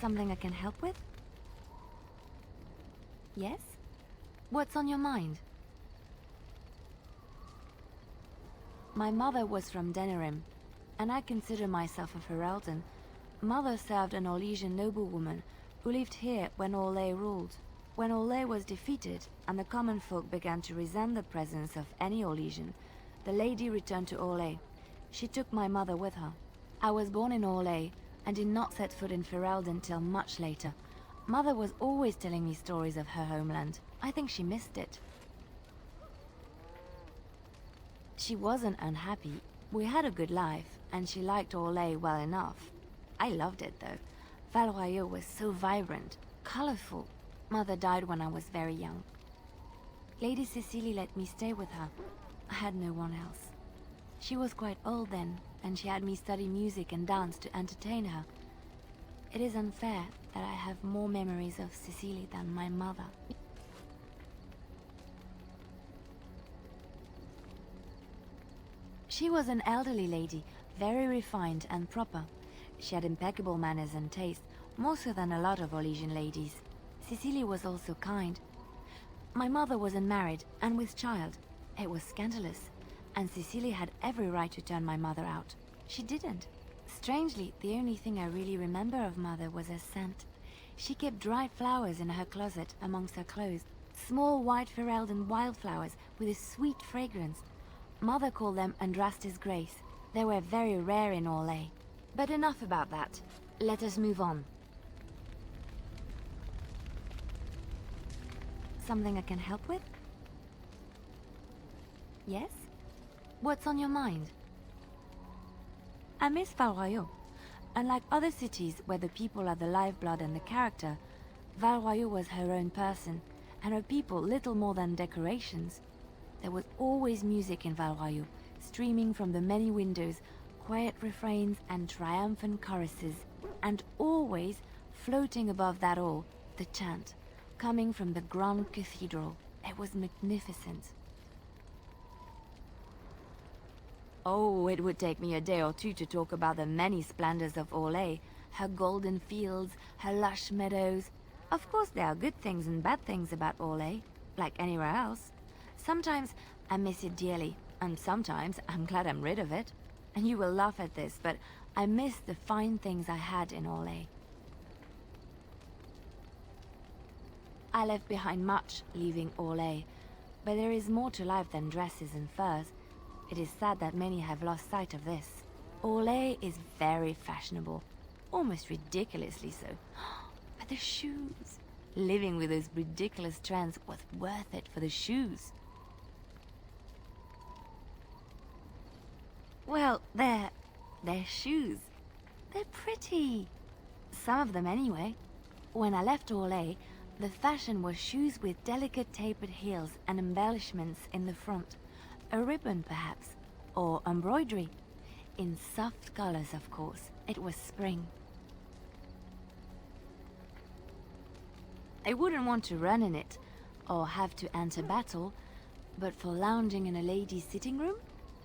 Something I can help with? Yes? What's on your mind? My mother was from Denerim, and I consider myself a Ferelden. Mother served an Orlesian noblewoman who lived here when Orlais ruled. When Orlais was defeated and the common folk began to resent the presence of any Orlesian, the lady returned to Orlais. She took my mother with her. I was born in Orlais and did not set foot in Ferelden till much later. Mother was always telling me stories of her homeland. I think she missed it. She wasn't unhappy. We had a good life, and she liked Orlais well enough. I loved it though. Val Royeaux was so vibrant, colorful. Mother died when I was very young. Lady Cecily let me stay with her. I had no one else. She was quite old then, and she had me study music and dance to entertain her. It is unfair that I have more memories of Cecily than my mother. She was an elderly lady, very refined and proper. She had impeccable manners and taste, more so than a lot of Orlesian ladies. Cecily was also kind. My mother was unmarried and with child. It was scandalous, and Cecily had every right to turn my mother out. She didn't. Strangely, the only thing I really remember of Mother was her scent. She kept dried flowers in her closet amongst her clothes. Small white Ferelden wildflowers with a sweet fragrance. Mother called them Andraste's Grace. They were very rare in Orlais. But enough about that. Let us move on. Something I can help with? Yes? What's on your mind? I miss Val Royeaux. Unlike other cities where the people are the lifeblood and the character, Val Royeaux was her own person, and her people little more than decorations. There was always music in Val Royeaux, streaming from the many windows, quiet refrains and triumphant choruses, and always, floating above that all, the chant, coming from the grand cathedral. It was magnificent. Oh, it would take me a day or two to talk about the many splendors of Orlais, her golden fields, her lush meadows. Of course there are good things and bad things about Orlais, like anywhere else. Sometimes I miss it dearly, and sometimes I'm glad I'm rid of it. And you will laugh at this, but I miss the fine things I had in Orlais. I left behind much leaving Orlais, but there is more to life than dresses and furs. It is sad that many have lost sight of this. Orlais is very fashionable, almost ridiculously so. But the shoes! Living with those ridiculous trends was worth it for the shoes. Well, they're shoes. They're pretty. Some of them anyway. When I left Orlais, the fashion was shoes with delicate tapered heels and embellishments in the front. A ribbon, perhaps, or embroidery. In soft colors, of course. It was spring. I wouldn't want to run in it, or have to enter battle, but for lounging in a lady's sitting room,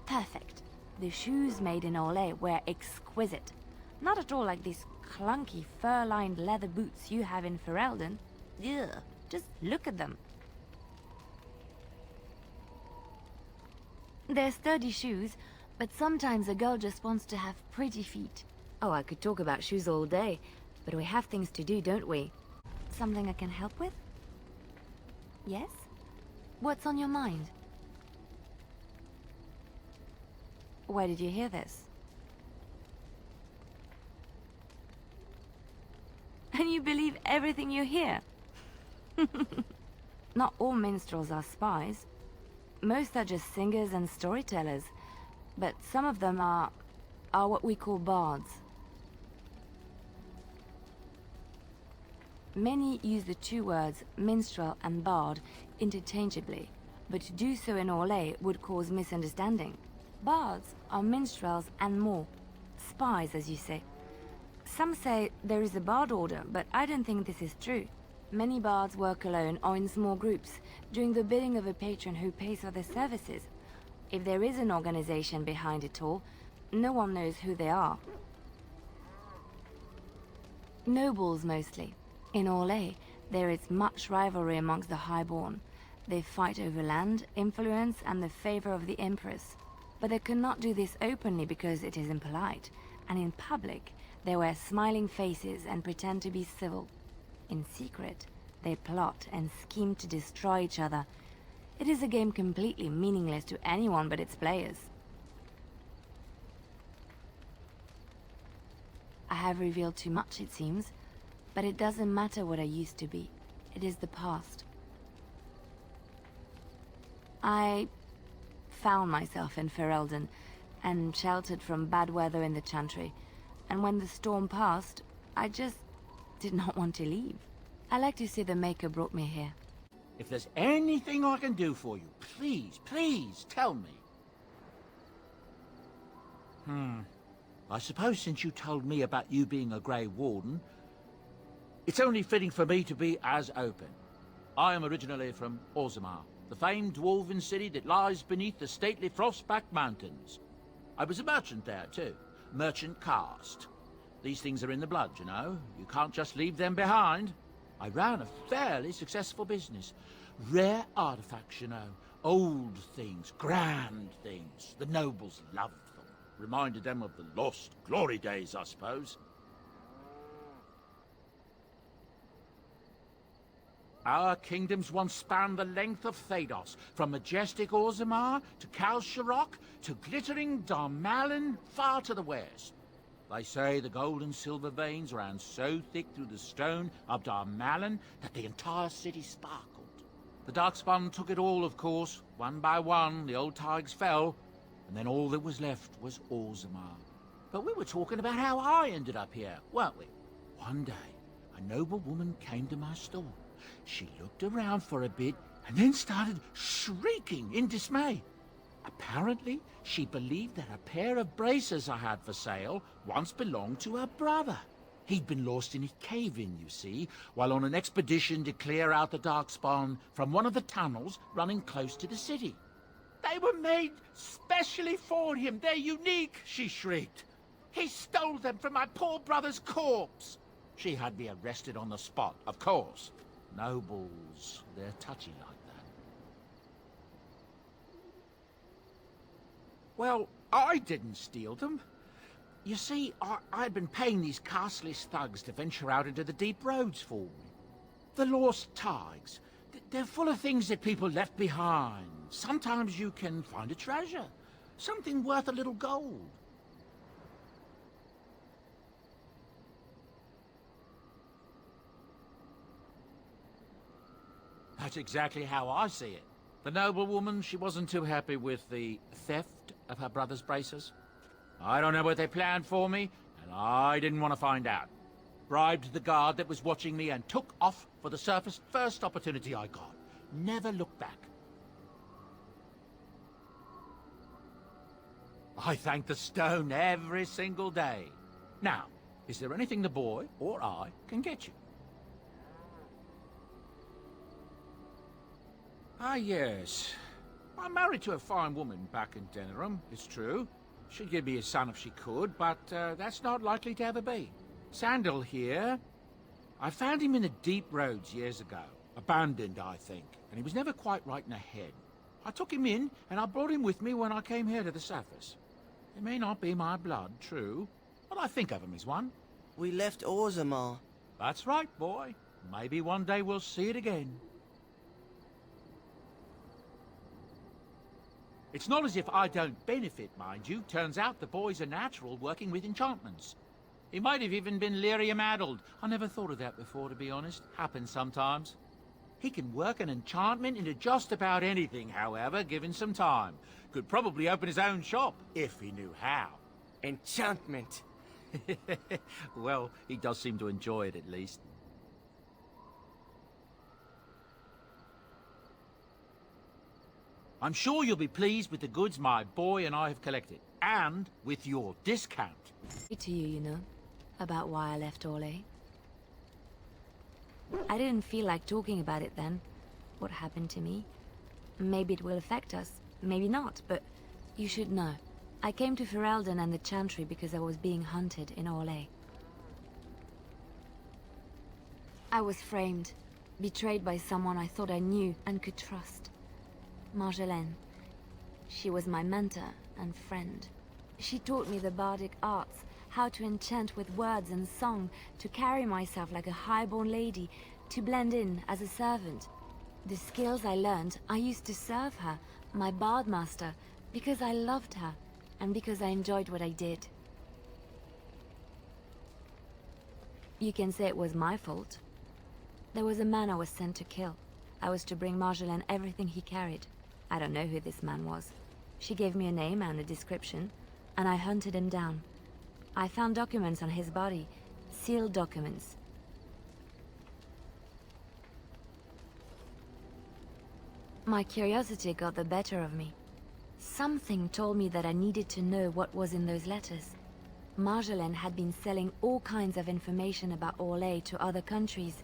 perfect. The shoes made in Orlais were exquisite. Not at all like these clunky fur-lined leather boots you have in Ferelden. Ugh, just look at them. They're sturdy shoes, but sometimes a girl just wants to have pretty feet. Oh, I could talk about shoes all day, but we have things to do, don't we? Something I can help with? Yes? What's on your mind? Where did you hear this? And you believe everything you hear? Not all minstrels are spies. Most are just singers and storytellers, but some of them are what we call bards. Many use the two words minstrel and bard interchangeably, but to do so in Orlais would cause misunderstanding. Bards are minstrels and more. Spies, as you say. Some say there is a bard order, but I don't think this is true. Many bards work alone or in small groups, doing the bidding of a patron who pays for their services. If there is an organization behind it all, no one knows who they are. Nobles, mostly. In Orlais, there is much rivalry amongst the highborn. They fight over land, influence, and the favor of the Empress. But they cannot do this openly because it is impolite, and in public, they wear smiling faces and pretend to be civil. In secret, they plot and scheme to destroy each other. It is a game completely meaningless to anyone but its players. I have revealed too much, it seems, but it doesn't matter what I used to be. It is the past. I found myself in Ferelden, and sheltered from bad weather in the Chantry, and when the storm passed, I just did not want to leave. I like to say the Maker brought me here. If there's anything I can do for you, please, please tell me. I suppose since you told me about you being a Grey Warden, it's only fitting for me to be as open. I am originally from Orzammar, the famed dwarven city that lies beneath the stately Frostback Mountains. I was a merchant there, too. Merchant caste. These things are in the blood, you know. You can't just leave them behind. I ran a fairly successful business. Rare artifacts, you know. Old things, grand things. The nobles loved them. Reminded them of the lost glory days, I suppose. Our kingdoms once spanned the length of Thados, from majestic Orzammar to Kal Sharok to glittering Darmalin far to the west. They say the gold and silver veins ran so thick through the stone of Darmalin that the entire city sparkled. The Darkspawn took it all, of course. One by one, the old Tigers fell, and then all that was left was Orzammar. But we were talking about how I ended up here, weren't we? One day, a noble woman came to my store. She looked around for a bit and then started shrieking in dismay. Apparently, she believed that a pair of braces I had for sale once belonged to her brother. He'd been lost in a cave-in, you see, while on an expedition to clear out the Darkspawn from one of the tunnels running close to the city. They were made specially for him. They're unique, she shrieked. He stole them from my poor brother's corpse. She had me arrested on the spot, of course. Nobles, they're touchy like that. Well, I didn't steal them. You see, I'd been paying these castless thugs to venture out into the deep roads for me. The lost Tigers. They're full of things that people left behind. Sometimes you can find a treasure. Something worth a little gold. That's exactly how I see it. The noblewoman, she wasn't too happy with the theft of her brother's braces. I don't know what they planned for me, and I didn't want to find out. Bribed the guard that was watching me and took off for the surface first opportunity I got. Never looked back. I thank the stone every single day. Now, is there anything the boy or I can get you? Ah, yes. I'm married to a fine woman back in Denerim, it's true. She'd give me a son if she could, but that's not likely to ever be. Sandal here. I found him in the deep roads years ago. Abandoned, I think, and he was never quite right in the head. I took him in, and I brought him with me when I came here to the surface. It may not be my blood, true, but I think of him as one. We left Orzammar. That's right, boy. Maybe one day we'll see it again. It's not as if I don't benefit, mind you. Turns out the boy's a natural working with enchantments. He might have even been lyrium-addled. I never thought of that before, to be honest. Happens sometimes. He can work an enchantment into just about anything, however, given some time. Could probably open his own shop, if he knew how. Enchantment. Well, he does seem to enjoy it, at least. I'm sure you'll be pleased with the goods my boy and I have collected, and with your discount. To you, you know, about why I left Orlais. I didn't feel like talking about it then. What happened to me? Maybe it will affect us, maybe not, but you should know. I came to Ferelden and the Chantry because I was being hunted in Orlais. I was framed, betrayed by someone I thought I knew and could trust. Marjolaine. She was my mentor and friend. She taught me the bardic arts, how to enchant with words and song, to carry myself like a highborn lady, to blend in as a servant. The skills I learned, I used to serve her, my bard master, because I loved her, and because I enjoyed what I did. You can say it was my fault. There was a man I was sent to kill. I was to bring Marjolaine everything he carried. I don't know who this man was. She gave me a name and a description, and I hunted him down. I found documents on his body, sealed documents. My curiosity got the better of me. Something told me that I needed to know what was in those letters. Marjolaine had been selling all kinds of information about Orlais to other countries,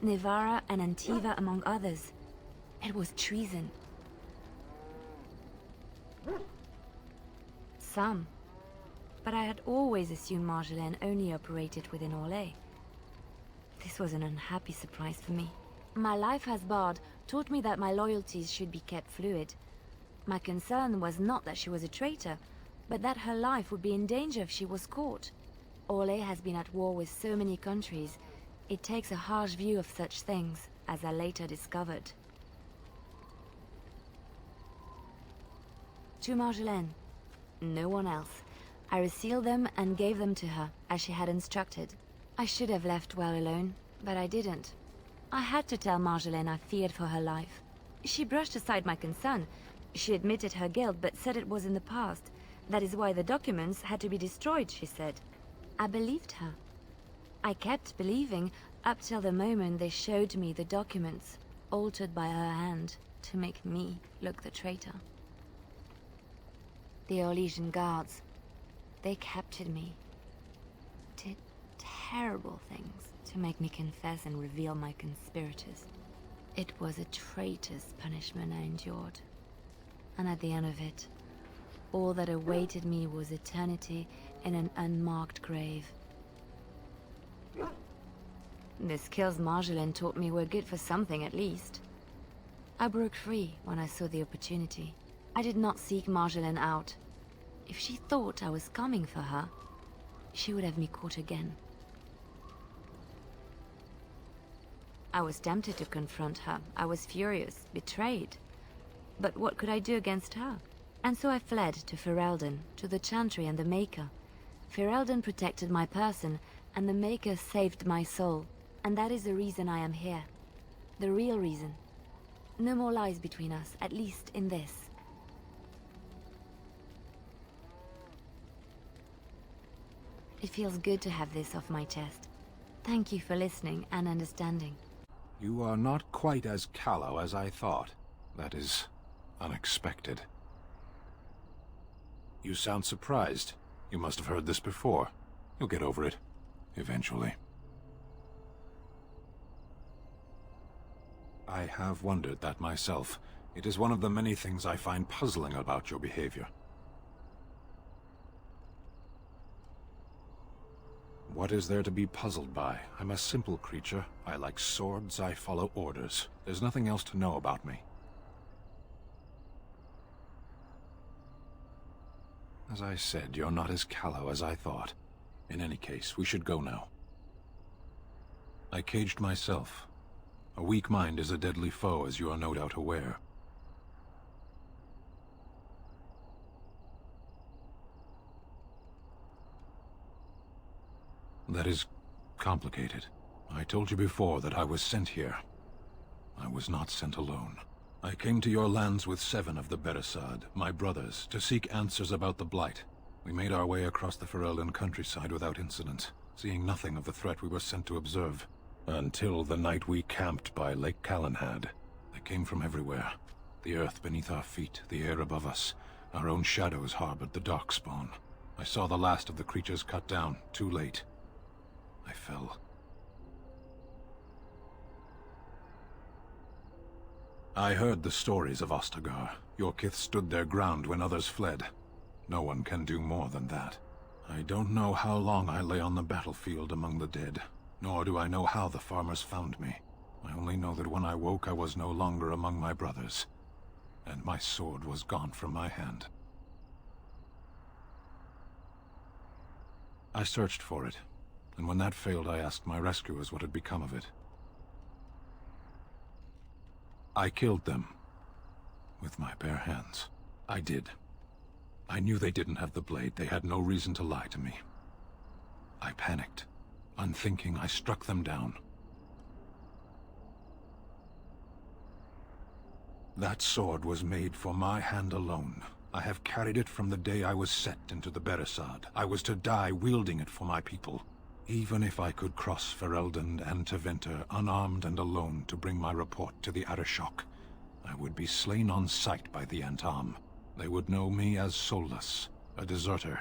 Nevara and Antiva among others. It was treason. Some. But I had always assumed Marjolaine only operated within Orlais. This was an unhappy surprise for me. My life as bard taught me that my loyalties should be kept fluid. My concern was not that she was a traitor, but that her life would be in danger if she was caught. Orlais has been at war with so many countries. It takes a harsh view of such things, as I later discovered. To Marjolaine. No one else. I resealed them and gave them to her, as she had instructed. I should have left well alone, but I didn't. I had to tell Marjolaine I feared for her life. She brushed aside my concern. She admitted her guilt, but said it was in the past. That is why the documents had to be destroyed, she said. I believed her. I kept believing, up till the moment they showed me the documents, altered by her hand, to make me look the traitor. The Orlesian guards, they captured me. Did terrible things to make me confess and reveal my conspirators. It was a traitor's punishment I endured. And at the end of it, all that awaited me was eternity in an unmarked grave. The skills Marjolaine taught me were good for something at least. I broke free when I saw the opportunity. I did not seek Marjolaine out. If she thought I was coming for her, she would have me caught again. I was tempted to confront her. I was furious, betrayed. But what could I do against her? And so I fled to Ferelden, to the Chantry and the Maker. Ferelden protected my person, and the Maker saved my soul. And that is the reason I am here. The real reason. No more lies between us, at least in this. It feels good to have this off my chest. Thank you for listening and understanding. You are not quite as callow as I thought. That is unexpected. You sound surprised. You must have heard this before. You'll get over it. Eventually. I have wondered that myself. It is one of the many things I find puzzling about your behavior. What is there to be puzzled by? I'm a simple creature. I like swords, I follow orders. There's nothing else to know about me. As I said, you're not as callow as I thought. In any case, we should go now. I caged myself. A weak mind is a deadly foe, as you are no doubt aware. That is complicated. I told you before that I was sent here. I was not sent alone. I came to your lands with 7 of the Beresad, my brothers, to seek answers about the Blight. We made our way across the Ferelden countryside without incident, seeing nothing of the threat we were sent to observe. Until the night we camped by Lake Calenhad. They came from everywhere. The earth beneath our feet, the air above us. Our own shadows harbored the Darkspawn. I saw the last of the creatures cut down, too late. I fell. I heard the stories of Ostagar. Your kith stood their ground when others fled. No one can do more than that. I don't know how long I lay on the battlefield among the dead. Nor do I know how the farmers found me. I only know that when I woke, I was no longer among my brothers, and my sword was gone from my hand. I searched for it, and when that failed, I asked my rescuers what had become of it. I killed them. With my bare hands. I did. I knew they didn't have the blade. They had no reason to lie to me. I panicked. Unthinking, I struck them down. That sword was made for my hand alone. I have carried it from the day I was set into the Beresad. I was to die wielding it for my people. Even if I could cross Ferelden and Tevinter, unarmed and alone, to bring my report to the Arishok, I would be slain on sight by the Antam. They would know me as soulless, a deserter.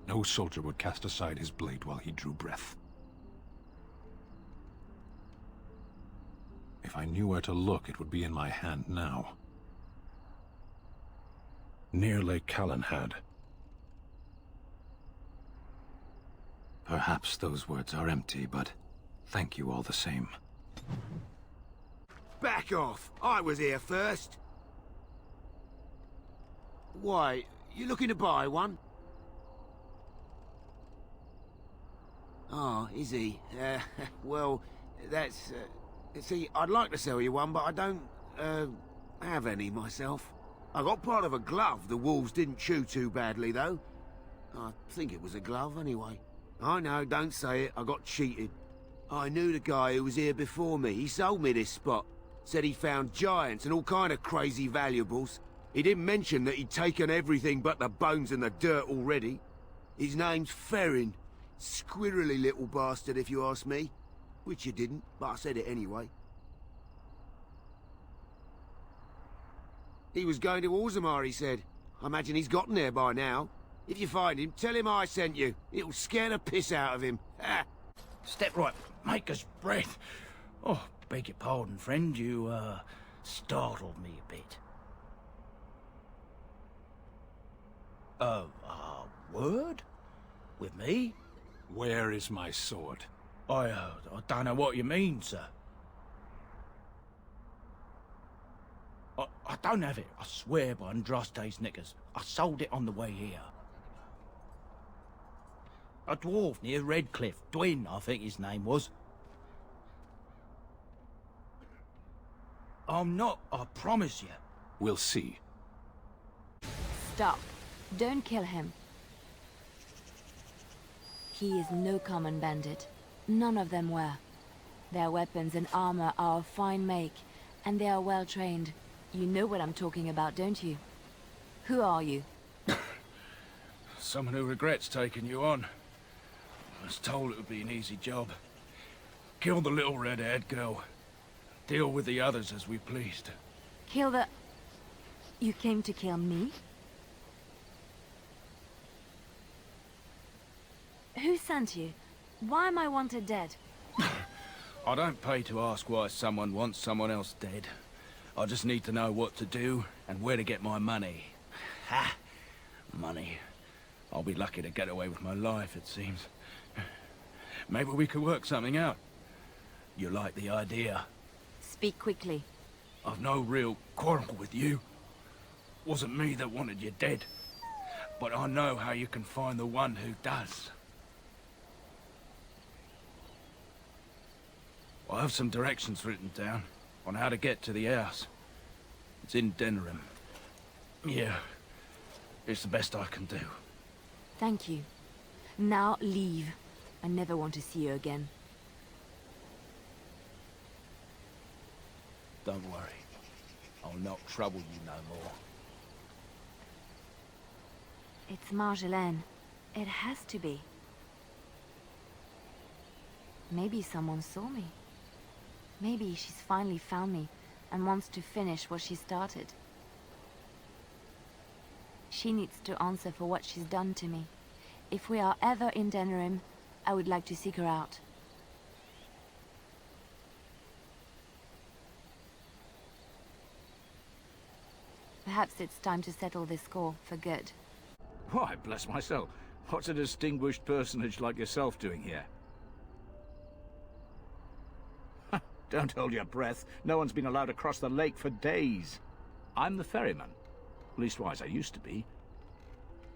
No soldier would cast aside his blade while he drew breath. If I knew where to look, it would be in my hand now. Near Lake Calenhad. Perhaps those words are empty, but thank you all the same. Back off! I was here first! Why, you looking to buy one? Oh, is he? Well, that's... see, I'd like to sell you one, but I don't, have any myself. I got part of a glove the wolves didn't chew too badly, though. I think it was a glove, anyway. I know, don't say it, I got cheated. I knew the guy who was here before me. He sold me this spot. Said he found giants and all kind of crazy valuables. He didn't mention that he'd taken everything but the bones and the dirt already. His name's Ferrin. Squirrely little bastard, if you ask me. Which you didn't, but I said it anyway. He was going to Orzammar, he said. I imagine he's gotten there by now. If you find him, tell him I sent you. It'll scare the piss out of him. Ha! Step right, maker's breath. Oh, beg your pardon, friend. You, startled me a bit. Word? With me? Where is my sword? I don't know what you mean, sir. I don't have it, I swear by Andraste's knickers. I sold it on the way here. A dwarf near Redcliffe, Dwyn, I think his name was. I'm not, I promise you. We'll see. Stop. Don't kill him. He is no common bandit. None of them were. Their weapons and armor are of fine make, and they are well trained. You know what I'm talking about, don't you? Who are you? Someone who regrets taking you on. I was told it would be an easy job. Kill the little red-haired girl. Deal with the others as we pleased. Kill the... You came to kill me? Who sent you? Why am I wanted dead? I don't pay to ask why someone wants someone else dead. I just need to know what to do and where to get my money. Ha! Money. I'll be lucky to get away with my life, it seems. Maybe we could work something out. You like the idea? Speak quickly. I've no real quarrel with you. Wasn't me that wanted you dead. But I know how you can find the one who does. I have some directions written down on how to get to the house. It's in Denerim. Yeah, it's the best I can do. Thank you. Now leave. I never want to see you again. Don't worry. I'll not trouble you no more. It's Marjolaine. It has to be. Maybe someone saw me. Maybe she's finally found me and wants to finish what she started. She needs to answer for what she's done to me. If we are ever in Denerim, I would like to seek her out. Perhaps it's time to settle this score for good. Why, bless my soul. What's a distinguished personage like yourself doing here? Don't hold your breath. No one's been allowed across the lake for days. I'm the ferryman. Leastwise, I used to be.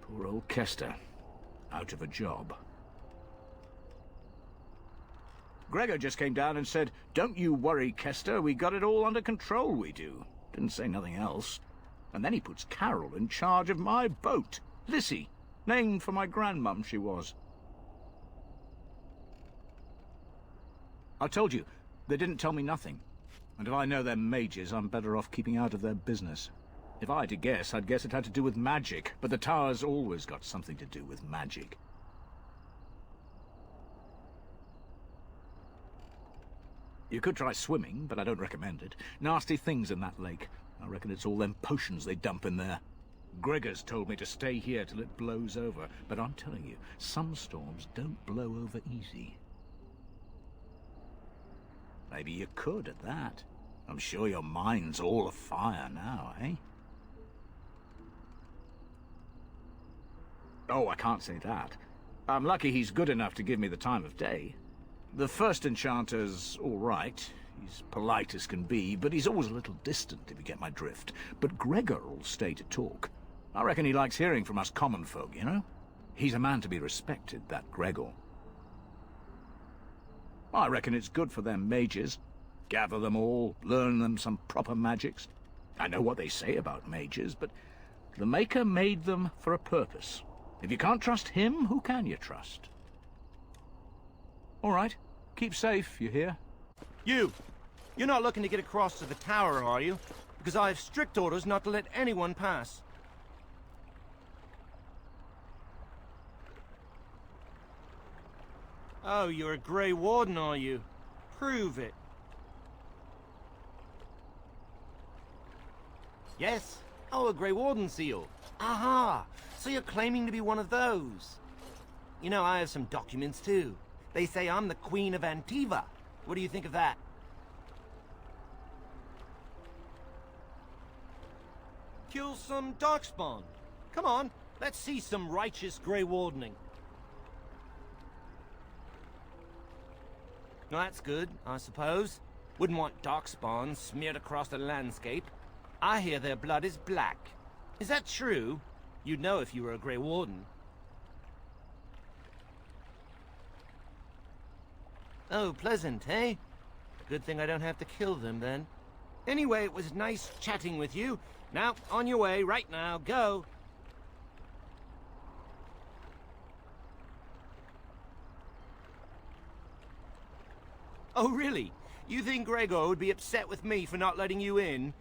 Poor old Kester. Out of a job. Gregor just came down and said, "Don't you worry, Kester. We got it all under control, we do." Didn't say nothing else. And then he puts Carol in charge of my boat. Lissy. Named for my grandmum, she was. I told you, they didn't tell me nothing. And if I know they're mages, I'm better off keeping out of their business. If I had to guess, I'd guess it had to do with magic. But the tower's always got something to do with magic. You could try swimming, but I don't recommend it. Nasty things in that lake. I reckon it's all them potions they dump in there. Gregor's told me to stay here till it blows over, but I'm telling you, some storms don't blow over easy. Maybe you could at that. I'm sure your mind's all afire now, eh? Oh, I can't say that. I'm lucky he's good enough to give me the time of day. The first enchanter's all right. He's polite as can be, but he's always a little distant, if you get my drift. But Gregor'll stay to talk. I reckon he likes hearing from us common folk, you know? He's a man to be respected, that Gregor. I reckon it's good for them mages. Gather them all, learn them some proper magics. I know what they say about mages, but the Maker made them for a purpose. If you can't trust him, who can you trust? All right. Keep safe, you hear? You're not looking to get across to the tower, are you? Because I have strict orders not to let anyone pass. Oh, you're a Grey Warden, are you? Prove it. Yes. Oh, a Grey Warden seal. Aha! So you're claiming to be one of those. You know, I have some documents, too. They say I'm the Queen of Antiva. What do you think of that? Kill some darkspawn. Come on, let's see some righteous Grey Wardening. Well, that's good, I suppose. Wouldn't want darkspawn smeared across the landscape. I hear their blood is black. Is that true? You'd know if you were a Grey Warden. Oh, pleasant, eh? Good thing I don't have to kill them, then. Anyway, it was nice chatting with you. Now, on your way, right now, go! Oh, really? You think Gregor would be upset with me for not letting you in?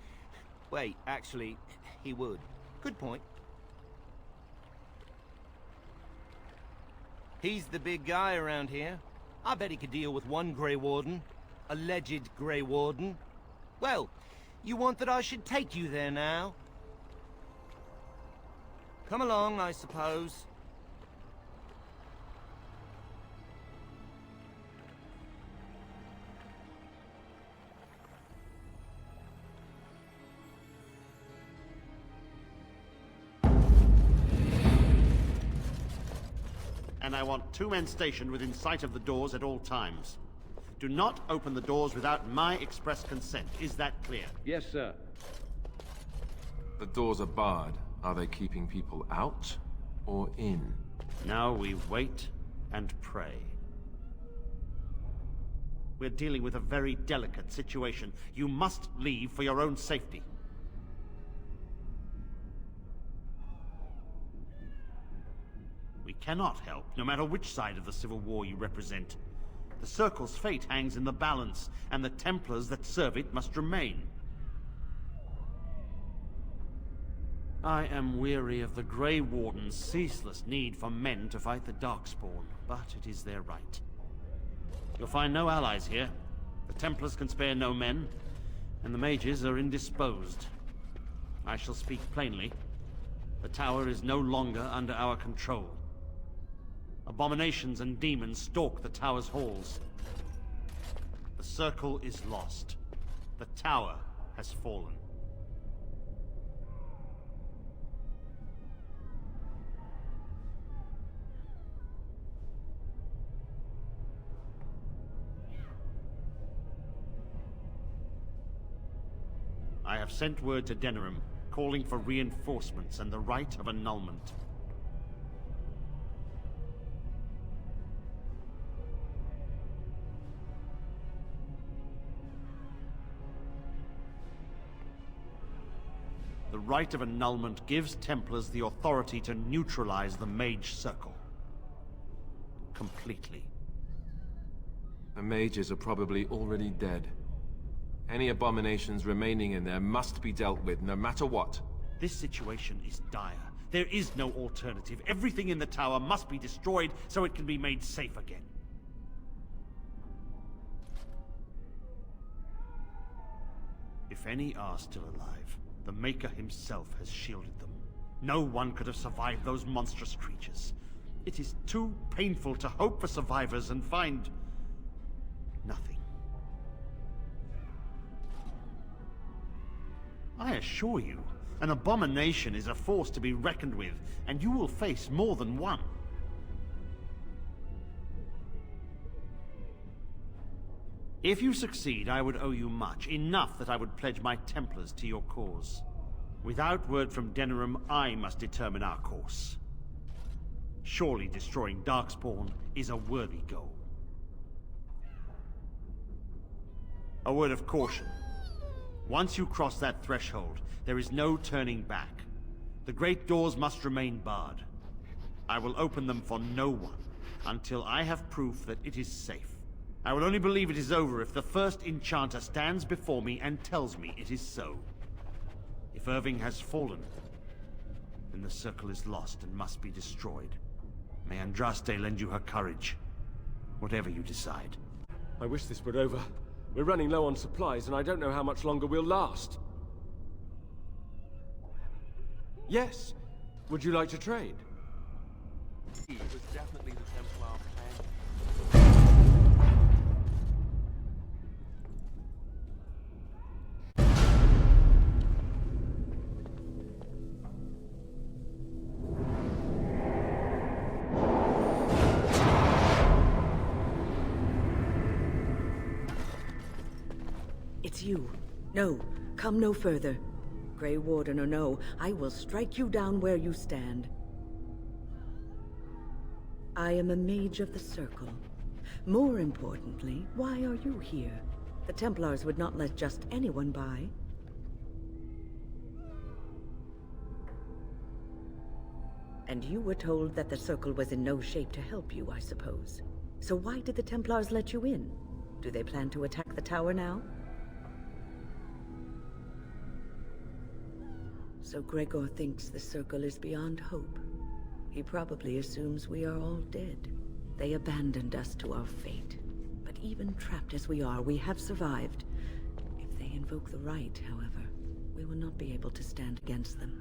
Wait, actually, he would. Good point. He's the big guy around here. I bet he could deal with one Grey Warden. Alleged Grey Warden. Well, you want that I should take you there now? Come along, I suppose. And I want 2 men stationed within sight of the doors at all times. Do not open the doors without my express consent. Is that clear? Yes, sir. The doors are barred. Are they keeping people out or in? Now we wait and pray. We're dealing with a very delicate situation. You must leave for your own safety. We cannot help, no matter which side of the Civil War you represent. The Circle's fate hangs in the balance, and the Templars that serve it must remain. I am weary of the Grey Warden's ceaseless need for men to fight the Darkspawn, but it is their right. You'll find no allies here. The Templars can spare no men, and the mages are indisposed. I shall speak plainly. The tower is no longer under our control. Abominations and demons stalk the tower's halls. The Circle is lost. The tower has fallen. I have sent word to Denerim, calling for reinforcements and the right of annulment. The right of annulment gives Templars the authority to neutralize the Mage Circle. Completely. The mages are probably already dead. Any abominations remaining in there must be dealt with, no matter what. This situation is dire. There is no alternative. Everything in the tower must be destroyed so it can be made safe again. If any are still alive, the Maker himself has shielded them. No one could have survived those monstrous creatures. It is too painful to hope for survivors and find nothing. I assure you, an abomination is a force to be reckoned with, and you will face more than one. If you succeed, I would owe you much, enough that I would pledge my Templars to your cause. Without word from Denerim, I must determine our course. Surely destroying Darkspawn is a worthy goal. A word of caution. Once you cross that threshold, there is no turning back. The great doors must remain barred. I will open them for no one, until I have proof that it is safe. I will only believe it is over if the first enchanter stands before me and tells me it is so. If Irving has fallen, then the circle is lost and must be destroyed. May Andraste lend you her courage, whatever you decide. I wish this were over. We're running low on supplies, and I don't know how much longer we'll last. Yes. Would you like to trade? It was definitely the Templar plan. It's you. No, come no further. Grey Warden or no, I will strike you down where you stand. I am a mage of the Circle. More importantly, why are you here? The Templars would not let just anyone by. And you were told that the Circle was in no shape to help you, I suppose. So why did the Templars let you in? Do they plan to attack the tower now? So Gregor thinks the Circle is beyond hope. He probably assumes we are all dead. They abandoned us to our fate. But even trapped as we are, we have survived. If they invoke the right, however, we will not be able to stand against them.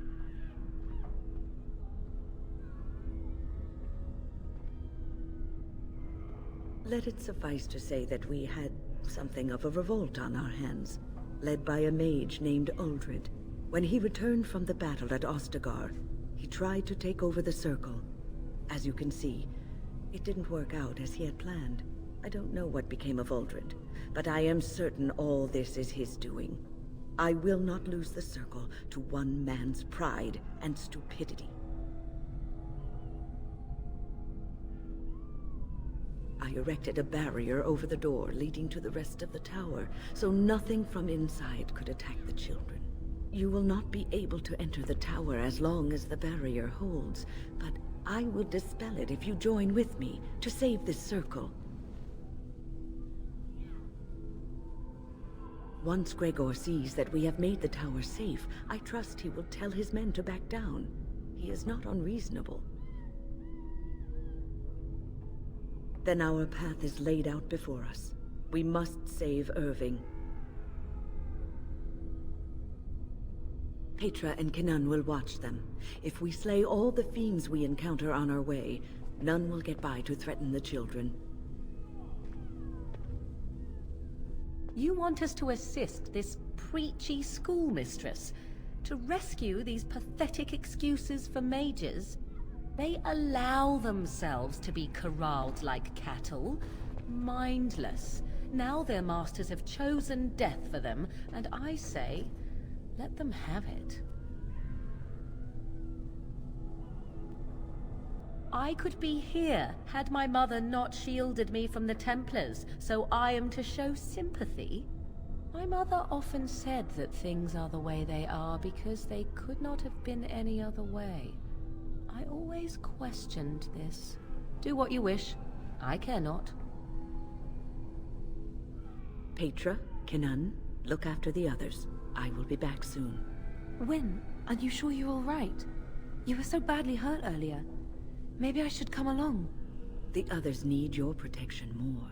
Let it suffice to say that we had something of a revolt on our hands, led by a mage named Uldred. When he returned from the battle at Ostagar, he tried to take over the Circle. As you can see, it didn't work out as he had planned. I don't know what became of Uldred, but I am certain all this is his doing. I will not lose the Circle to one man's pride and stupidity. I erected a barrier over the door leading to the rest of the tower, so nothing from inside could attack the children. You will not be able to enter the tower as long as the barrier holds, but I will dispel it if you join with me to save this Circle. Once Gregor sees that we have made the tower safe, I trust he will tell his men to back down. He is not unreasonable. Then our path is laid out before us. We must save Irving. Petra and Kenan will watch them. If we slay all the fiends we encounter on our way, none will get by to threaten the children. You want us to assist this preachy schoolmistress to rescue these pathetic excuses for mages? They allow themselves to be corralled like cattle, mindless. Now their masters have chosen death for them, and I say, Let them have it. I could be here had my mother not shielded me from the Templars, so I am to show sympathy. My mother often said that things are the way they are because they could not have been any other way. I always questioned this. Do what you wish. I care not. Petra, Kinan, look after the others. I will be back soon. Wyn, are you sure you're all right? You were so badly hurt earlier. Maybe I should come along. The others need your protection more.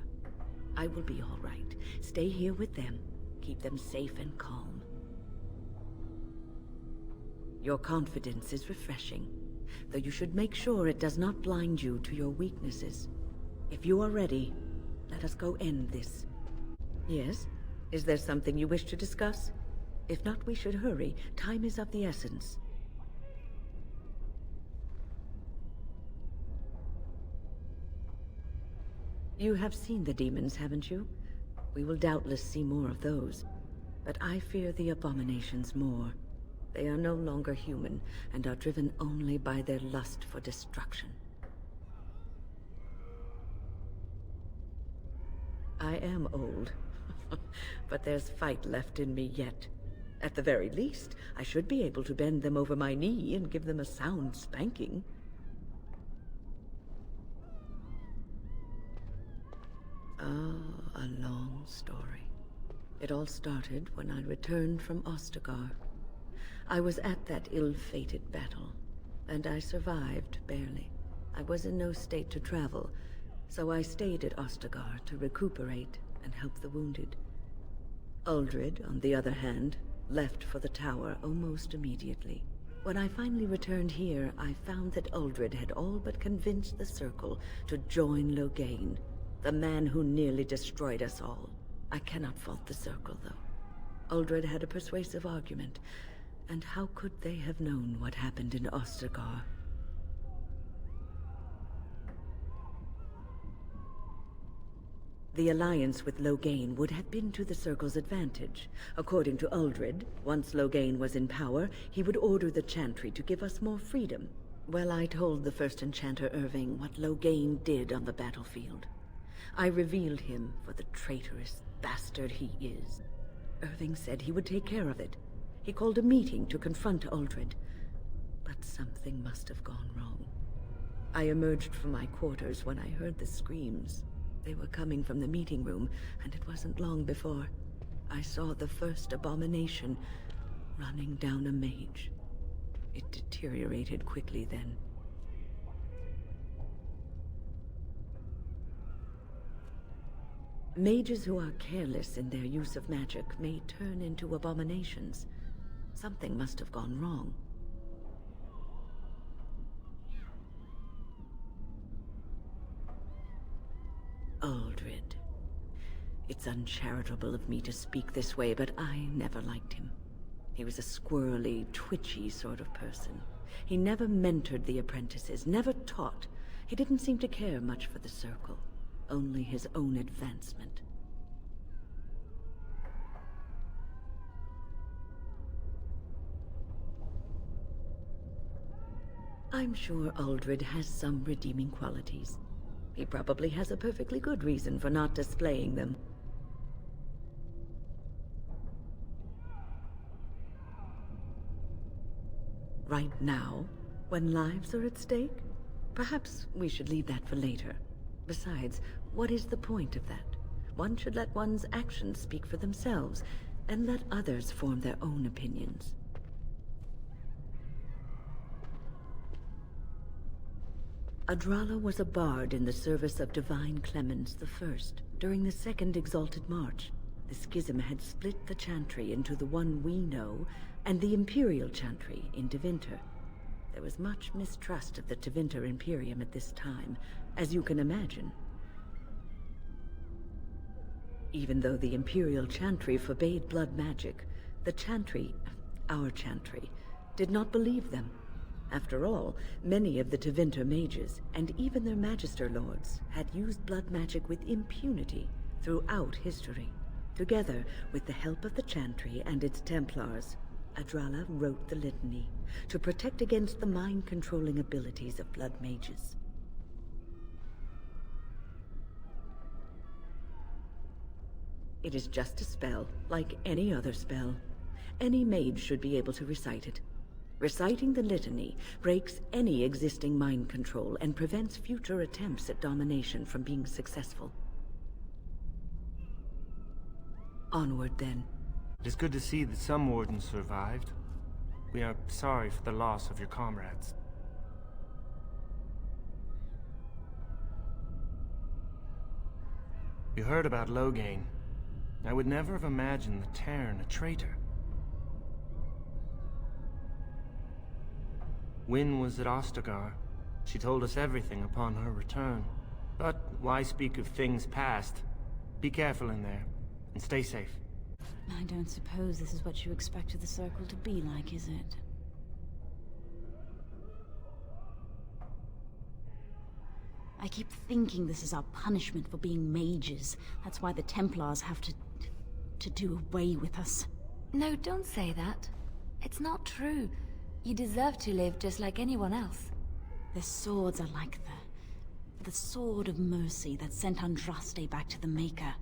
I will be all right. Stay here with them. Keep them safe and calm. Your confidence is refreshing, though you should make sure it does not blind you to your weaknesses. If you are ready, let us go end this. Yes? Is there something you wish to discuss? If not, we should hurry. Time is of the essence. You have seen the demons, haven't you? We will doubtless see more of those. But I fear the abominations more. They are no longer human, and are driven only by their lust for destruction. I am old, but there's fight left in me yet. At the very least, I should be able to bend them over my knee and give them a sound spanking. Ah, a long story. It all started when I returned from Ostagar. I was at that ill-fated battle, and I survived barely. I was in no state to travel, so I stayed at Ostagar to recuperate and help the wounded. Uldred, on the other hand, left for the tower almost immediately. When I finally returned here, I found that Uldred had all but convinced the Circle to join Loghain, the man who nearly destroyed us all. I cannot fault the Circle, though. Uldred had a persuasive argument, and how could they have known what happened in Ostagar? The alliance with Loghain would have been to the Circle's advantage. According to Uldred, once Loghain was in power, he would order the Chantry to give us more freedom. Well, I told the first Enchanter Irving what Loghain did on the battlefield. I revealed him for the traitorous bastard he is. Irving said he would take care of it. He called a meeting to confront Uldred. But something must have gone wrong. I emerged from my quarters when I heard the screams. They were coming from the meeting room, and it wasn't long before I saw the first abomination running down a mage. It deteriorated quickly then. Mages who are careless in their use of magic may turn into abominations. Something must have gone wrong. Uldred. It's uncharitable of me to speak this way, but I never liked him. He was a squirrely, twitchy sort of person. He never mentored the apprentices, never taught. He didn't seem to care much for the Circle. Only his own advancement. I'm sure Uldred has some redeeming qualities. He probably has a perfectly good reason for not displaying them. Right now, when lives are at stake? Perhaps we should leave that for later. Besides, what is the point of that? One should let one's actions speak for themselves, and let others form their own opinions. Adrala was a bard in the service of Divine Clemens I. During the Second Exalted March, the Schism had split the Chantry into the one we know, and the Imperial Chantry in Tevinter. There was much mistrust of the Tevinter Imperium at this time, as you can imagine. Even though the Imperial Chantry forbade blood magic, the Chantry, our Chantry, did not believe them. After all, many of the Tevinter mages, and even their Magister Lords, had used blood magic with impunity throughout history. Together, with the help of the Chantry and its Templars, Adrala wrote the litany to protect against the mind-controlling abilities of blood mages. It is just a spell, like any other spell. Any mage should be able to recite it. Reciting the litany breaks any existing mind control and prevents future attempts at domination from being successful. Onward, then. It is good to see that some wardens survived. We are sorry for the loss of your comrades. We heard about Loghain. I would never have imagined the Terran a traitor. Wynne was at Ostagar. She told us everything upon her return. But why speak of things past? Be careful in there, and stay safe. I don't suppose this is what you expected the Circle to be like, is it? I keep thinking this is our punishment for being mages. That's why the Templars have to do away with us. No, don't say that. It's not true. You deserve to live just like anyone else. Their swords are like the sword of mercy that sent Andraste back to the Maker.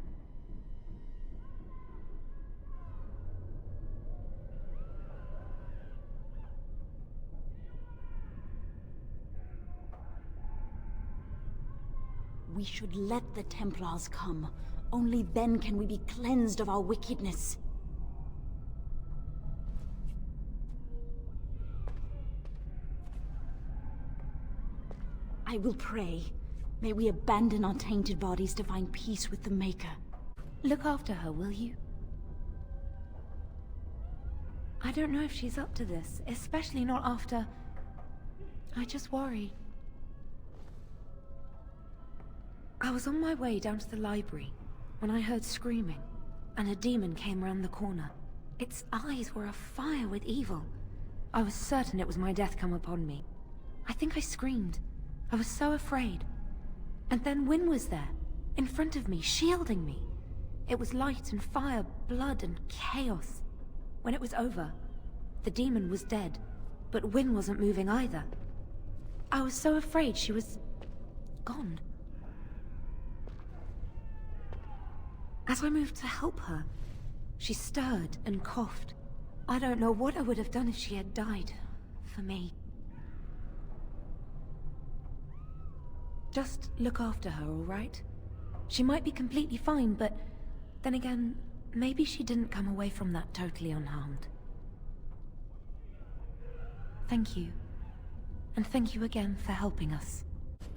We should let the Templars come. Only then can we be cleansed of our wickedness. I will pray. May we abandon our tainted bodies to find peace with the Maker. Look after her, will you? I don't know if she's up to this, especially not after... I just worry. I was on my way down to the library when I heard screaming, and a demon came around the corner. Its eyes were afire with evil. I was certain it was my death come upon me. I think I screamed. I was so afraid. And then Wynne was there, in front of me, shielding me. It was light and fire, blood and chaos. When it was over, the demon was dead, but Wynne wasn't moving either. I was so afraid she was... gone. As I moved to help her, she stirred and coughed. I don't know what I would have done if she had died. For me. Just look after her, all right? She might be completely fine, but then again, maybe she didn't come away from that totally unharmed. Thank you. And thank you again for helping us.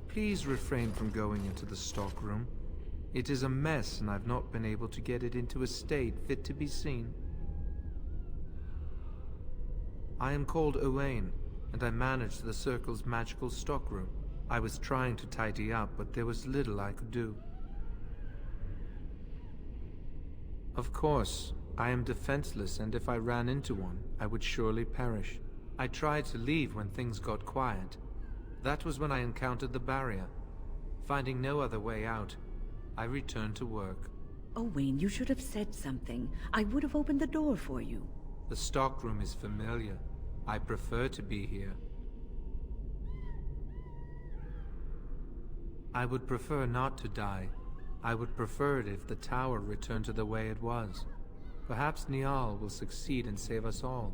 Please refrain from going into the stockroom. It is a mess, and I've not been able to get it into a state fit to be seen. I am called Owain, and I manage the Circle's magical stockroom. I was trying to tidy up, but there was little I could do. Of course, I am defenseless, and if I ran into one, I would surely perish. I tried to leave when things got quiet. That was when I encountered the barrier. Finding no other way out, I returned to work. Owain, you should have said something. I would have opened the door for you. The stockroom is familiar. I prefer to be here. I would prefer not to die. I would prefer it if the tower returned to the way it was. Perhaps Niall will succeed and save us all.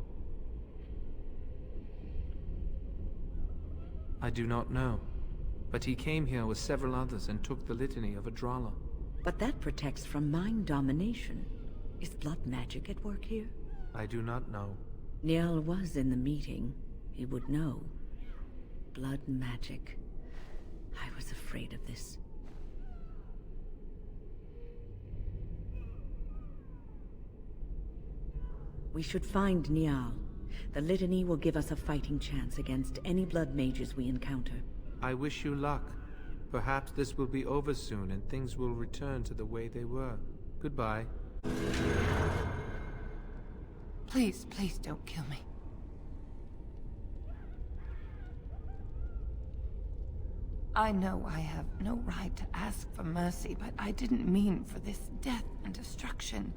I do not know. But he came here with several others and took the litany of Adrala. But that protects from mind domination. Is blood magic at work here? I do not know. Niall was in the meeting. He would know. Blood magic. I was afraid of this. We should find Niall. The litany will give us a fighting chance against any blood mages we encounter. I wish you luck. Perhaps this will be over soon and things will return to the way they were. Goodbye. Please, please don't kill me. I know I have no right to ask for mercy, but I didn't mean for this death and destruction.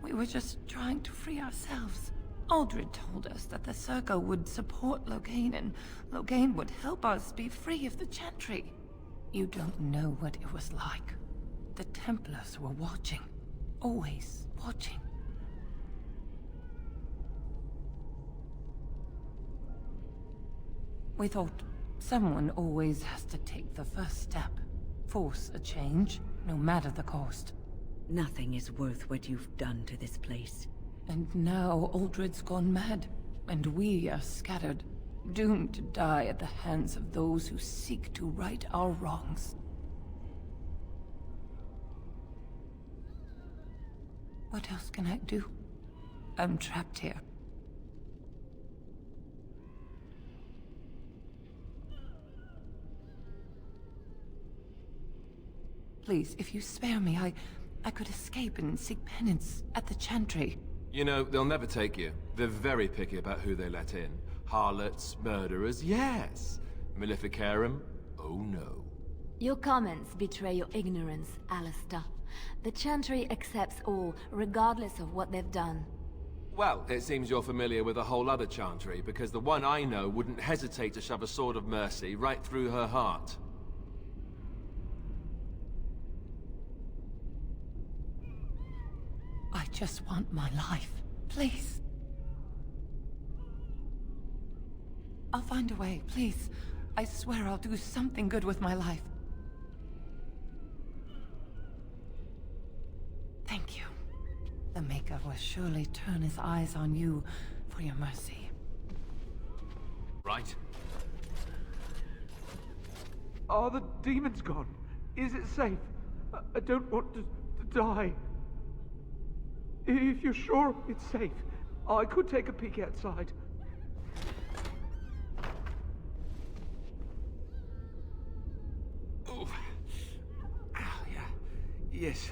We were just trying to free ourselves. Aldred told us that the Circle would support Loghain, and Loghain would help us be free of the Chantry. You don't know what it was like. The Templars were watching. Always watching. We thought someone always has to take the first step. Force a change, no matter the cost. Nothing is worth what you've done to this place. And now Aldred's gone mad, and we are scattered, doomed to die at the hands of those who seek to right our wrongs. What else can I do? I'm trapped here. Please, if you spare me, I could escape and seek penance at the Chantry. You know, they'll never take you. They're very picky about who they let in. Harlots, murderers, yes. Maleficarum, oh no. Your comments betray your ignorance, Alistair. The Chantry accepts all, regardless of what they've done. Well, it seems you're familiar with a whole other Chantry, because the one I know wouldn't hesitate to shove a sword of mercy right through her heart. I just want my life. Please. I'll find a way, please. I swear I'll do something good with my life. Thank you. The Maker will surely turn his eyes on you for your mercy. Right. Are the demons gone? Is it safe? I don't want to die. If you're sure it's safe, I could take a peek outside. Oh. Ow, yeah. Yes.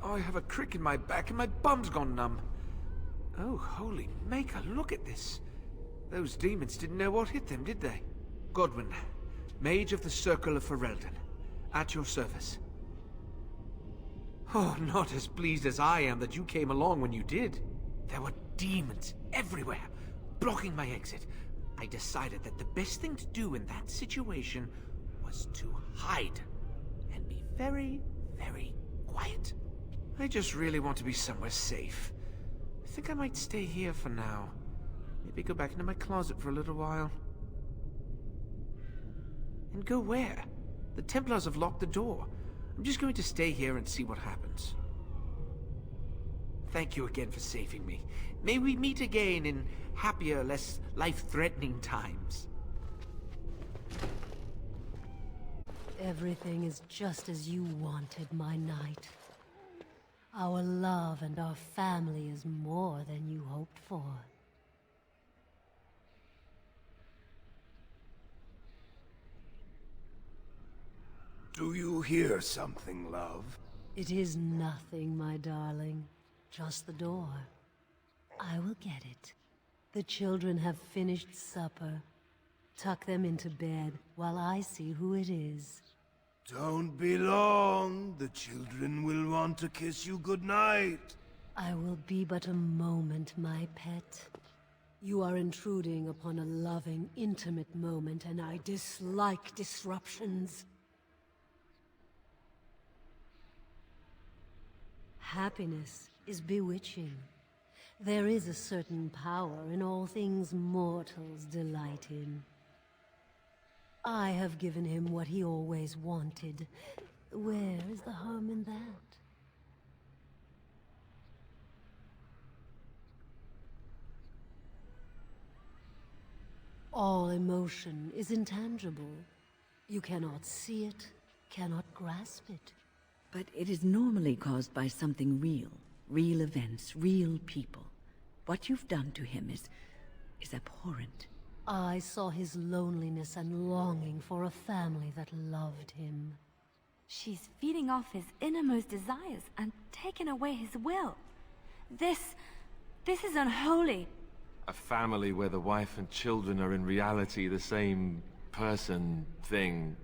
I have a crick in my back and my bum's gone numb. Oh, holy Maker, look at this. Those demons didn't know what hit them, did they? Godwin, Mage of the Circle of Ferelden, at your service. Oh, not as pleased as I am that you came along when you did. There were demons everywhere, blocking my exit. I decided that the best thing to do in that situation was to hide and be very, very quiet. I just really want to be somewhere safe. I think I might stay here for now. Maybe go back into my closet for a little while. And go where? The Templars have locked the door. I'm just going to stay here and see what happens. Thank you again for saving me. May we meet again in happier, less life-threatening times. Everything is just as you wanted, my knight. Our love and our family is more than you hoped for. Do you hear something, love? It is nothing, my darling. Just the door. I will get it. The children have finished supper. Tuck them into bed while I see who it is. Don't be long. The children will want to kiss you goodnight. I will be but a moment, my pet. You are intruding upon a loving, intimate moment, and I dislike disruptions. Happiness is bewitching. There is a certain power in all things mortals delight in. I have given him what he always wanted. Where is the harm in that? All emotion is intangible. You cannot see it, cannot grasp it. But it is normally caused by something real. Real events, real people. What you've done to him is abhorrent. I saw his loneliness and longing for a family that loved him. She's feeding off his innermost desires and taking away his will. This is unholy. A family where the wife and children are in reality the same person, thing.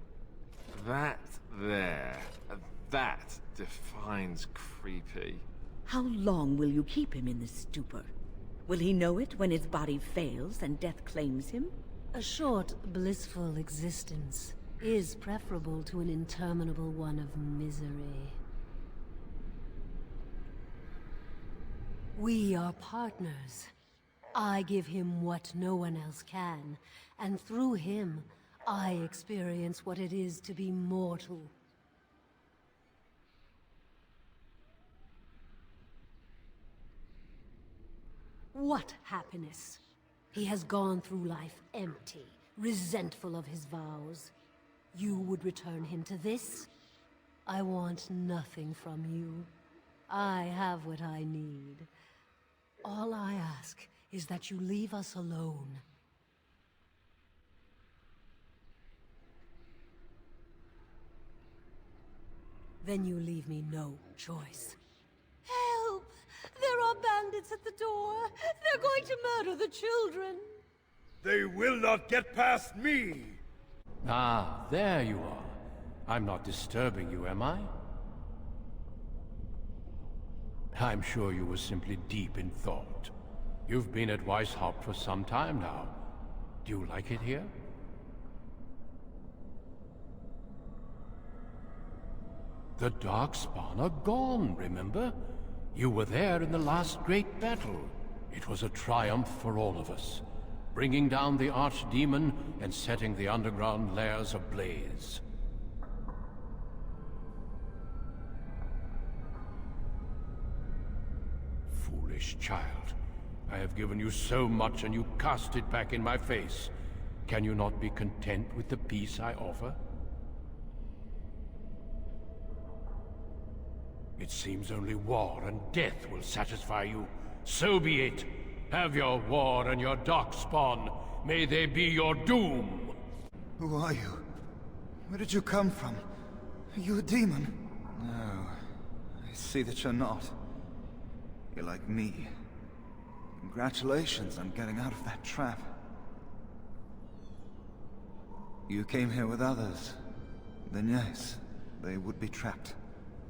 That there, that defines creepy. How long will you keep him in this stupor? Will he know it when his body fails and death claims him? A short, blissful existence is preferable to an interminable one of misery. We are partners. I give him what no one else can, and through him, I experience what it is to be mortal. What happiness! He has gone through life empty, resentful of his vows. You would return him to this? I want nothing from you. I have what I need. All I ask is that you leave us alone. Then you leave me no choice. Help! There are bandits at the door. They're going to murder the children. They will not get past me! Ah, there you are. I'm not disturbing you, am I? I'm sure you were simply deep in thought. You've been at Weishaupt for some time now. Do you like it here? The Darkspawn are gone, remember? You were there in the last great battle. It was a triumph for all of us, bringing down the Archdemon and setting the underground lairs ablaze. Foolish child. I have given you so much and you cast it back in my face. Can you not be content with the peace I offer? It seems only war and death will satisfy you. So be it. Have your war and your Darkspawn. May they be your doom. Who are you? Where did you come from? Are you a demon? No. I see that you're not. You're like me. Congratulations on getting out of that trap. You came here with others. Then yes, they would be trapped.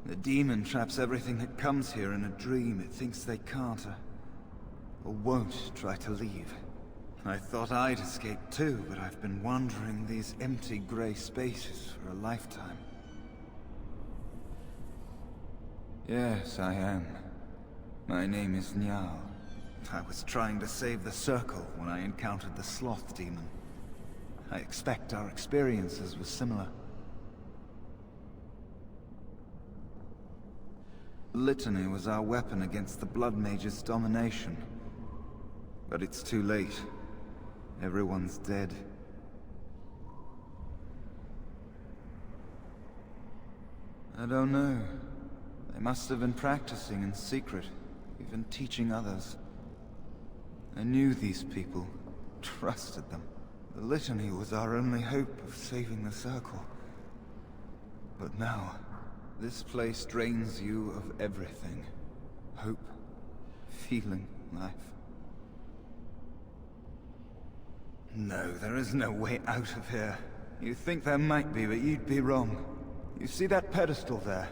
The demon traps everything that comes here in a dream it thinks they can't or won't try to leave. I thought I'd escape too, but I've been wandering these empty grey spaces for a lifetime. Yes, I am. My name is Njal. I was trying to save the Circle when I encountered the Sloth Demon. I expect our experiences were similar. Litany was our weapon against the Blood Mage's domination. But it's too late. Everyone's dead. I don't know. They must have been practicing in secret, even teaching others. I knew these people, trusted them. The Litany was our only hope of saving the Circle. But now, this place drains you of everything. Hope, feeling, life. No, there is no way out of here. You think there might be, but you'd be wrong. You see that pedestal there?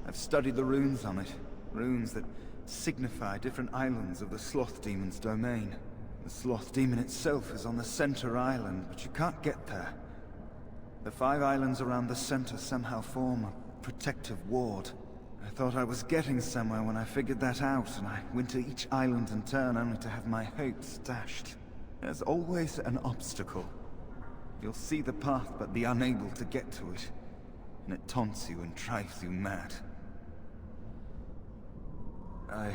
I've studied the runes on it. Runes that signify different islands of the Sloth Demon's domain. The Sloth Demon itself is on the center island, but you can't get there. The 5 islands around the center somehow form a protective ward. I thought I was getting somewhere when I figured that out, and I went to each island in turn only to have my hopes dashed. There's always an obstacle. You'll see the path but be unable to get to it, and it taunts you and drives you mad. I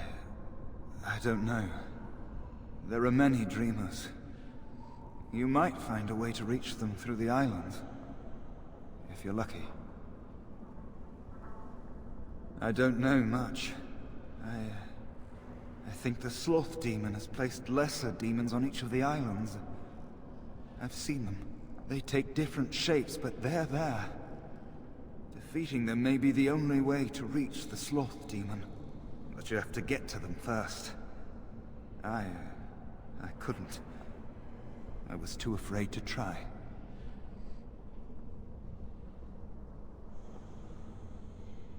don't know. There are many dreamers. You might find a way to reach them through the islands, if you're lucky. I don't know much. I think the Sloth Demon has placed lesser demons on each of the islands. I've seen them. They take different shapes, but they're there. Defeating them may be the only way to reach the Sloth Demon. But you have to get to them first. I couldn't. I was too afraid to try.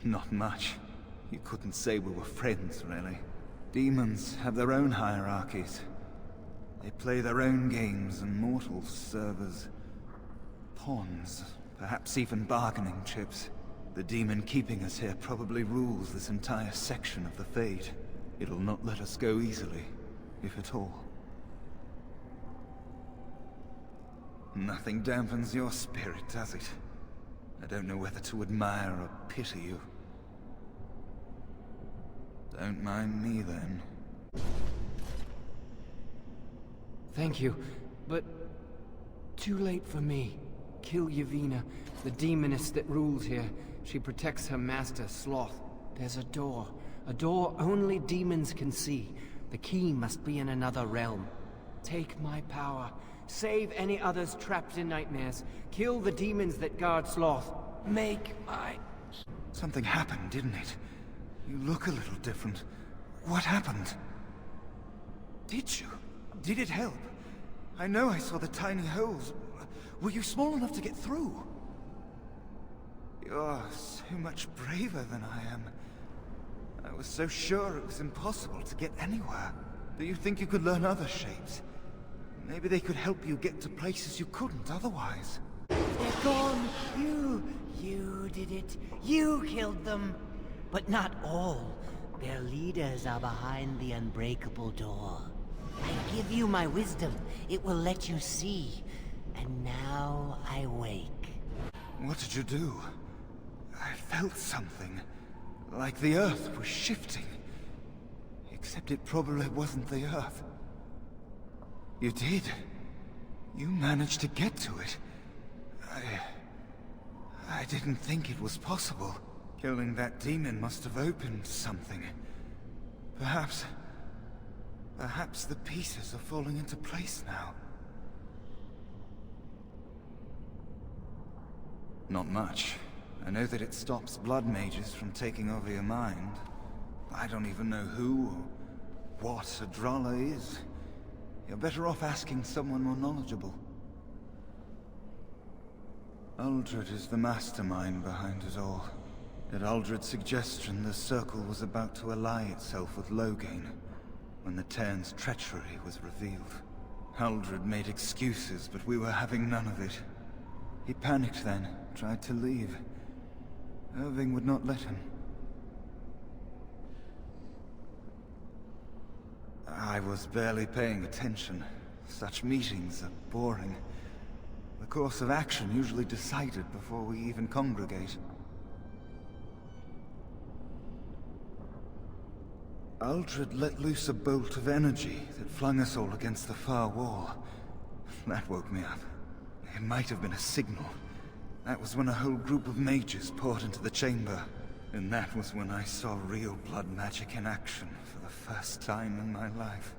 Not much. You couldn't say we were friends, really. Demons have their own hierarchies. They play their own games, and mortals serve as pawns, perhaps even bargaining chips. The demon keeping us here probably rules this entire section of the Fade. It'll not let us go easily, if at all. Nothing dampens your spirit, does it? I don't know whether to admire or pity you. Don't mind me, then. Thank you, but too late for me. Kill Yavina, the demoness that rules here. She protects her master, Sloth. There's a door only demons can see. The key must be in another realm. Take my power. Save any others trapped in nightmares. Kill the demons that guard Sloth. Make my... Something happened, didn't it? You look a little different. What happened? Did you? Did it help? I know I saw the tiny holes. Were you small enough to get through? You're so much braver than I am. I was so sure it was impossible to get anywhere. Do you think you could learn other shapes? Maybe they could help you get to places you couldn't otherwise. They're gone. You did it. You killed them. But not all. Their leaders are behind the unbreakable door. I give you my wisdom. It will let you see. And now I wake. What did you do? I felt something. Like the Earth was shifting. Except it probably wasn't the Earth. You did. You managed to get to it. I didn't think it was possible. Killing that demon must have opened something. Perhaps the pieces are falling into place now. Not much. I know that it stops blood mages from taking over your mind. I don't even know who or what a Drala is. You're better off asking someone more knowledgeable. Uldred is the mastermind behind it all. At Uldred's suggestion, the Circle was about to ally itself with Loghain when the Terns' treachery was revealed. Uldred made excuses, but we were having none of it. He panicked then, tried to leave. Irving would not let him. I was barely paying attention. Such meetings are boring. The course of action usually decided before we even congregate. Uldred let loose a bolt of energy that flung us all against the far wall. That woke me up. It might have been a signal. That was when a whole group of mages poured into the chamber. And that was when I saw real blood magic in action for the first time in my life.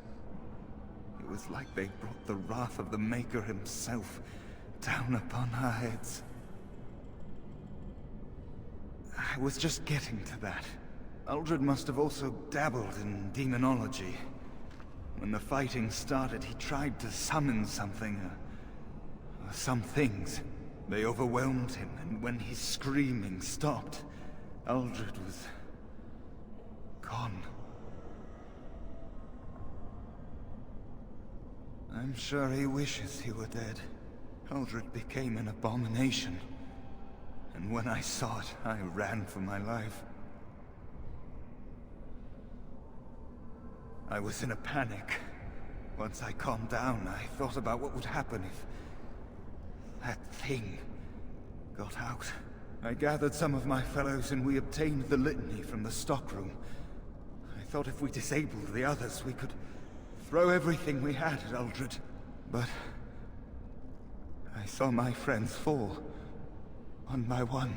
It was like they brought the wrath of the Maker himself down upon our heads. I was just getting to that. Uldred must have also dabbled in demonology. When the fighting started, he tried to summon something, or some things. They overwhelmed him, and when his screaming stopped, Uldred was gone. I'm sure he wishes he were dead. Uldred became an abomination. And when I saw it, I ran for my life. I was in a panic. Once I calmed down, I thought about what would happen if that thing got out. I gathered some of my fellows and we obtained the litany from the stockroom. I thought if we disabled the others, we could throw everything we had at Uldred. But I saw my friends fall, one by one.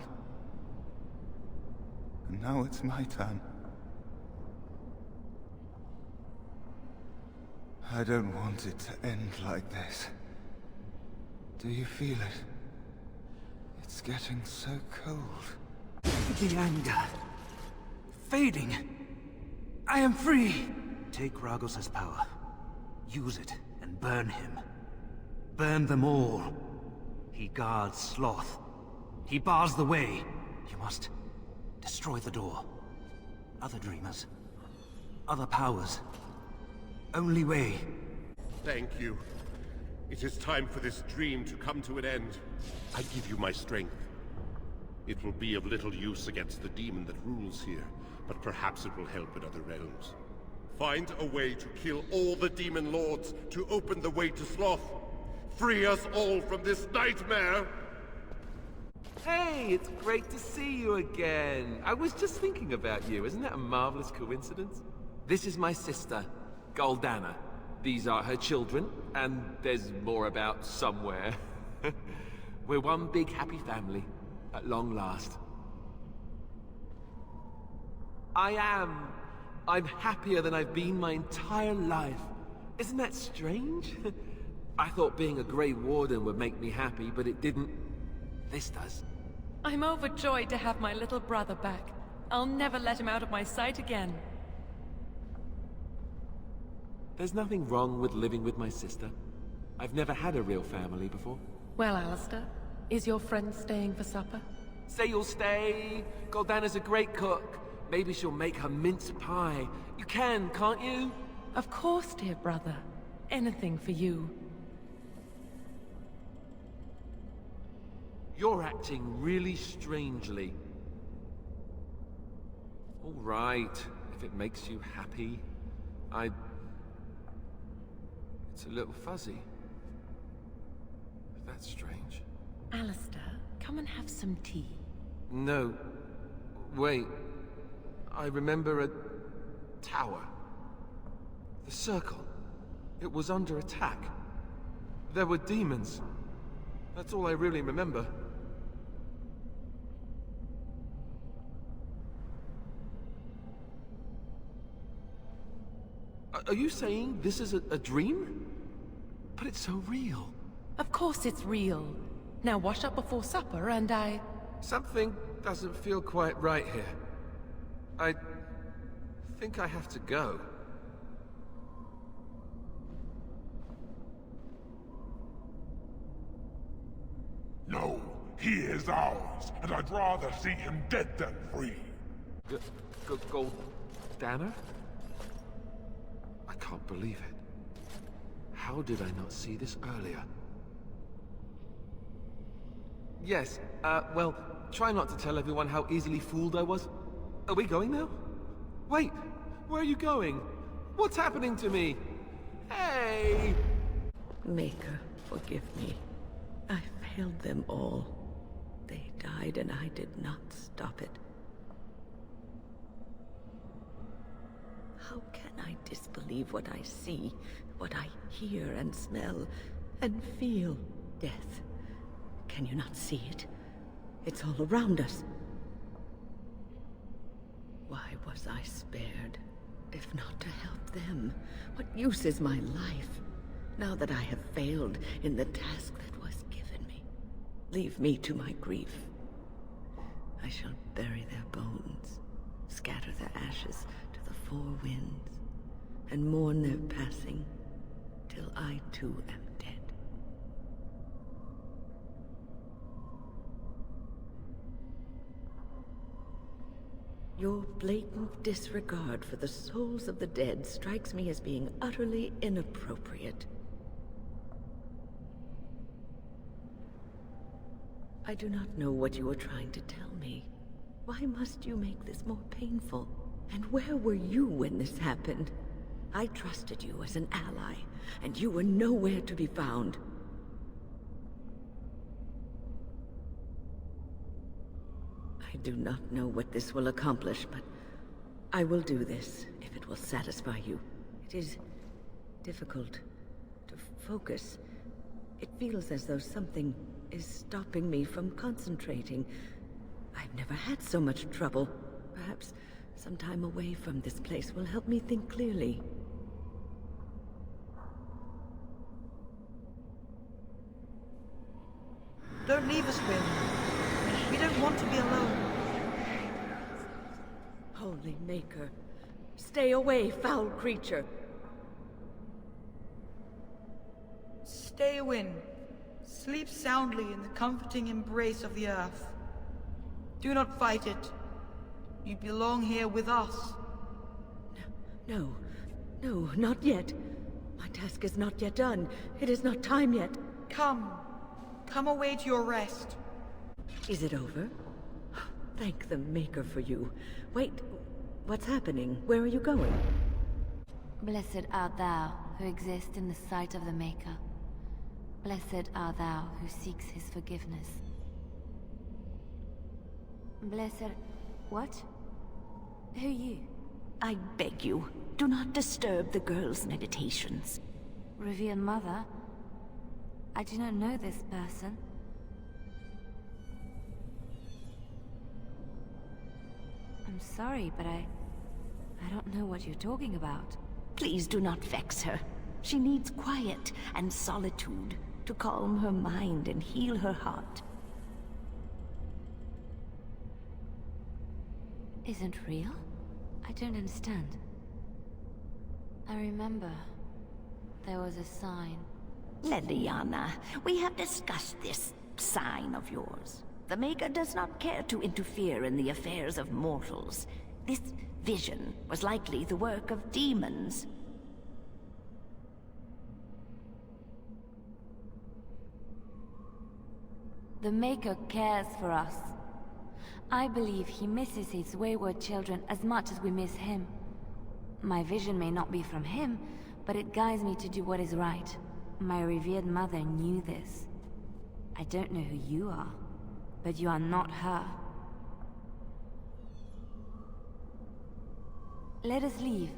And now it's my turn. I don't want it to end like this. Do you feel it? It's getting so cold. The anger. Fading. I am free! Take Ragos' power. Use it and burn him. Burn them all. He guards Sloth. He bars the way. You must destroy the door. Other dreamers. Other powers. Only way. Thank you. It is time for this dream to come to an end. I give you my strength. It will be of little use against the demon that rules here, but perhaps it will help in other realms. Find a way to kill all the demon lords to open the way to Sloth. Free us all from this nightmare! Hey, it's great to see you again. I was just thinking about you. Isn't that a marvelous coincidence? This is my sister, Goldana. These are her children, and there's more about somewhere. We're one big happy family, at long last. I am. I'm happier than I've been my entire life. Isn't that strange? I thought being a Grey Warden would make me happy, but it didn't. This does. I'm overjoyed to have my little brother back. I'll never let him out of my sight again. There's nothing wrong with living with my sister. I've never had a real family before. Well, Alistair, is your friend staying for supper? Say you'll stay. Goldana's a great cook. Maybe she'll make her mince pie. You can, can't you? Of course, dear brother. Anything for you. You're acting really strangely. All right, if it makes you happy. It's a little fuzzy. That's strange. Alistair, come and have some tea. No. Wait. I remember a tower. The circle. It was under attack. There were demons. That's all I really remember. Are you saying this is a dream? But it's so real. Of course it's real. Now wash up before supper and Something doesn't feel quite right here. I think I have to go. No, he is ours, and I'd rather see him dead than free. Goldana? I can't believe it. How did I not see this earlier? Yes, well, try not to tell everyone how easily fooled I was. Are we going now? Wait, where are you going? What's happening to me? Hey! Maker, forgive me. I failed them all. They died and I did not stop it. How can I disbelieve what I see, what I hear and smell, and feel? Death. Can you not see it? It's all around us. Why was I spared? If not to help them, what use is my life, now that I have failed in the task that was given me? Leave me to my grief. I shall bury their bones, scatter their ashes to the four winds, and mourn their passing, till I too am dead. Your blatant disregard for the souls of the dead strikes me as being utterly inappropriate. I do not know what you are trying to tell me. Why must you make this more painful? And where were you when this happened? I trusted you as an ally, and you were nowhere to be found. I do not know what this will accomplish, but I will do this if it will satisfy you. It is difficult to focus. It feels as though something is stopping me from concentrating. I've never had so much trouble. Perhaps some time away from this place will help me think clearly. Don't leave us, Will. We don't want to be alone. Holy Maker, stay away, foul creature. Stay, Wynn. Sleep soundly in the comforting embrace of the earth. Do not fight it. You belong here with us. No, no, not yet. My task is not yet done. It is not time yet. Come. Come await your rest. Is it over? Thank the Maker for you. Wait, what's happening? Where are you going? Blessed art thou who exists in the sight of the Maker. Blessed art thou who seeks his forgiveness. Blessed... what? Who are you? I beg you, do not disturb the girl's meditations. Revered Mother? I do not know this person. I'm sorry, but I don't know what you're talking about. Please do not vex her. She needs quiet and solitude to calm her mind and heal her heart. Isn't real? I don't understand. I remember there was a sign. Leliana, we have discussed this sign of yours. The Maker does not care to interfere in the affairs of mortals. This vision was likely the work of demons. The Maker cares for us. I believe he misses his wayward children as much as we miss him. My vision may not be from him, but it guides me to do what is right. My revered mother knew this. I don't know who you are, but you are not her. Let us leave.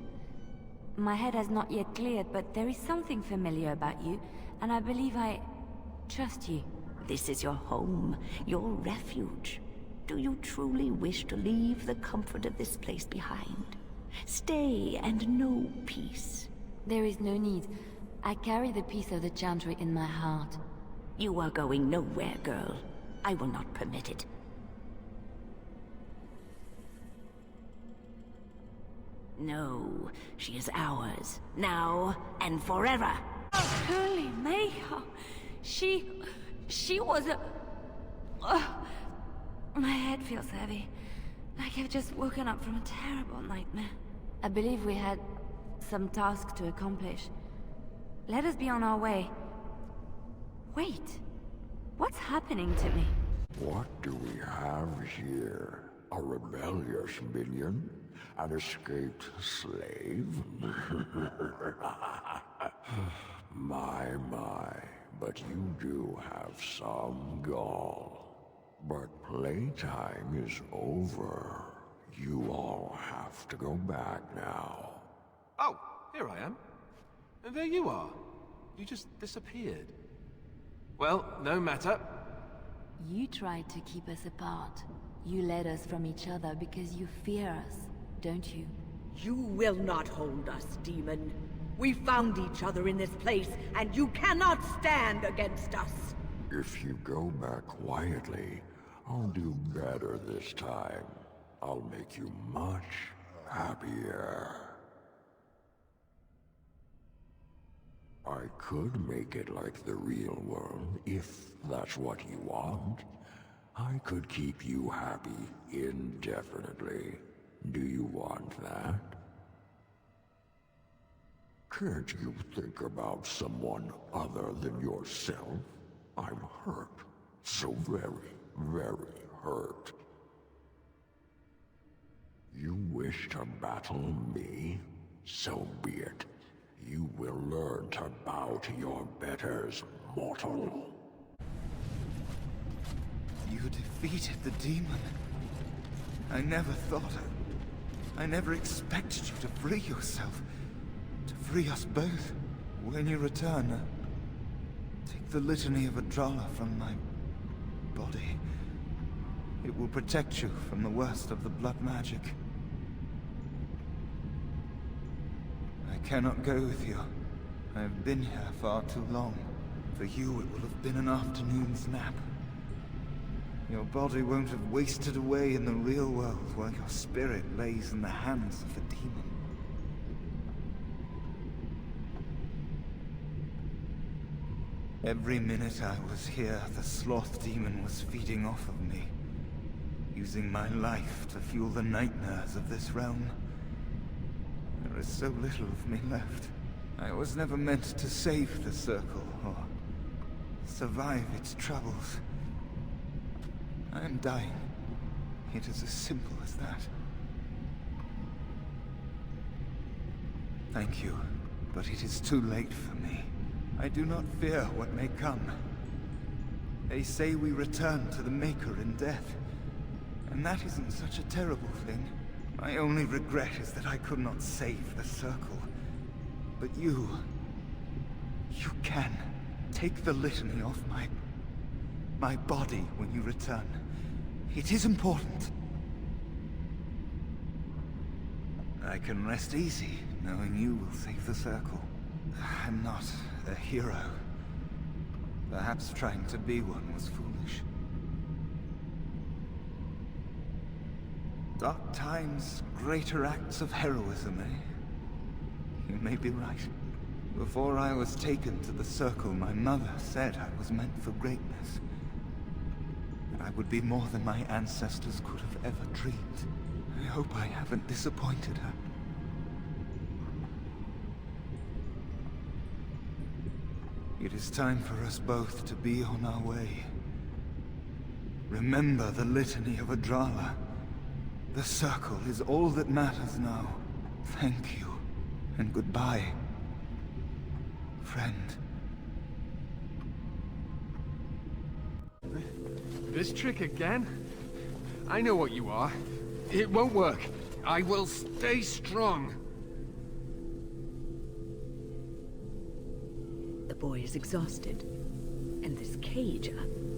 My head has not yet cleared, but there is something familiar about you, and I believe I trust you. This is your home, your refuge. Do you truly wish to leave the comfort of this place behind? Stay and know peace. There is no need. I carry the peace of the Chantry in my heart. You are going nowhere, girl. I will not permit it. No, she is ours. Now and forever. Holy Mayha! She was a... my head feels heavy. Like I've just woken up from a terrible nightmare. I believe we had some task to accomplish. Let us be on our way. Wait. What's happening to me? What do we have here? A rebellious minion? An escaped slave? My, but you do have some gall. But playtime is over. You all have to go back now. Oh, here I am. And there you are. You just disappeared. Well, no matter. You tried to keep us apart. You led us from each other because you fear us, don't you? You will not hold us, demon. We found each other in this place, and you cannot stand against us. If you go back quietly, I'll do better this time. I'll make you much happier. I could make it like the real world, if that's what you want. I could keep you happy indefinitely. Do you want that? Can't you think about someone other than yourself? I'm hurt. So very, very hurt. You wish to battle me? So be it. You will learn to bow to your betters, mortal. You defeated the demon. I never thought I never expected you to free yourself. To free us both. When you return, take the litany of Adrala from my body. It will protect you from the worst of the blood magic. I cannot go with you. I have been here far too long. For you, it will have been an afternoon's nap. Your body won't have wasted away in the real world while your spirit lays in the hands of a demon. Every minute I was here, the sloth demon was feeding off of me. using my life to fuel the nightmares of this realm. There is so little of me left. I was never meant to save the Circle, or survive its troubles. I am dying. It is as simple as that. Thank you, but it is too late for me. I do not fear what may come. They say we return to the Maker in death, and that isn't such a terrible thing. My only regret is that I could not save the Circle. But you can. Take the litany off my body when you return. It is important. I can rest easy, knowing you will save the Circle. I'm not a hero. Perhaps trying to be one was foolish. Dark times, greater acts of heroism, eh? You may be right. Before I was taken to the Circle, my mother said I was meant for greatness. That I would be more than my ancestors could have ever dreamed. I hope I haven't disappointed her. It is time for us both to be on our way. Remember the litany of Adrala. The Circle is all that matters now. Thank you, and goodbye, friend. This trick again? I know what you are. It won't work. I will stay strong. The boy is exhausted. And this cage,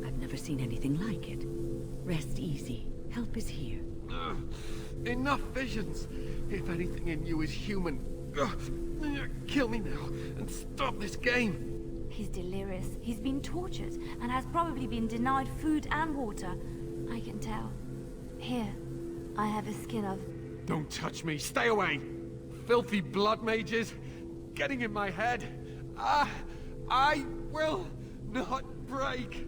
I've never seen anything like it. Rest easy. Help is here. Enough visions. If anything in you is human, kill me now and stop this game. He's delirious. He's been tortured and has probably been denied food and water. I can tell. Here, I have a skin of... Don't touch me. Stay away. Filthy blood mages. Getting in my head. I will not break.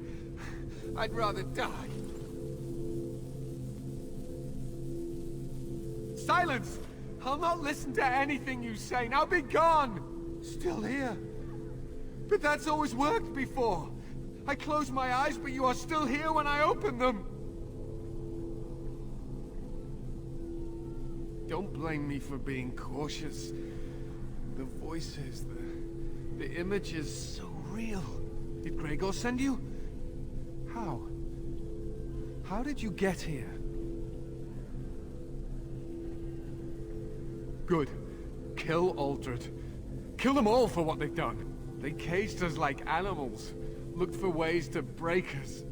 I'd rather die. Silence! I'll not listen to anything you say. Now be gone! Still here. But that's always worked before. I close my eyes, but you are still here when I open them. Don't blame me for being cautious. The voices, the images, so real. Did Gregor send you? How? How did you get here? Good. Kill Aldred. Kill them all for what they've done. They caged us like animals. Looked for ways to break us.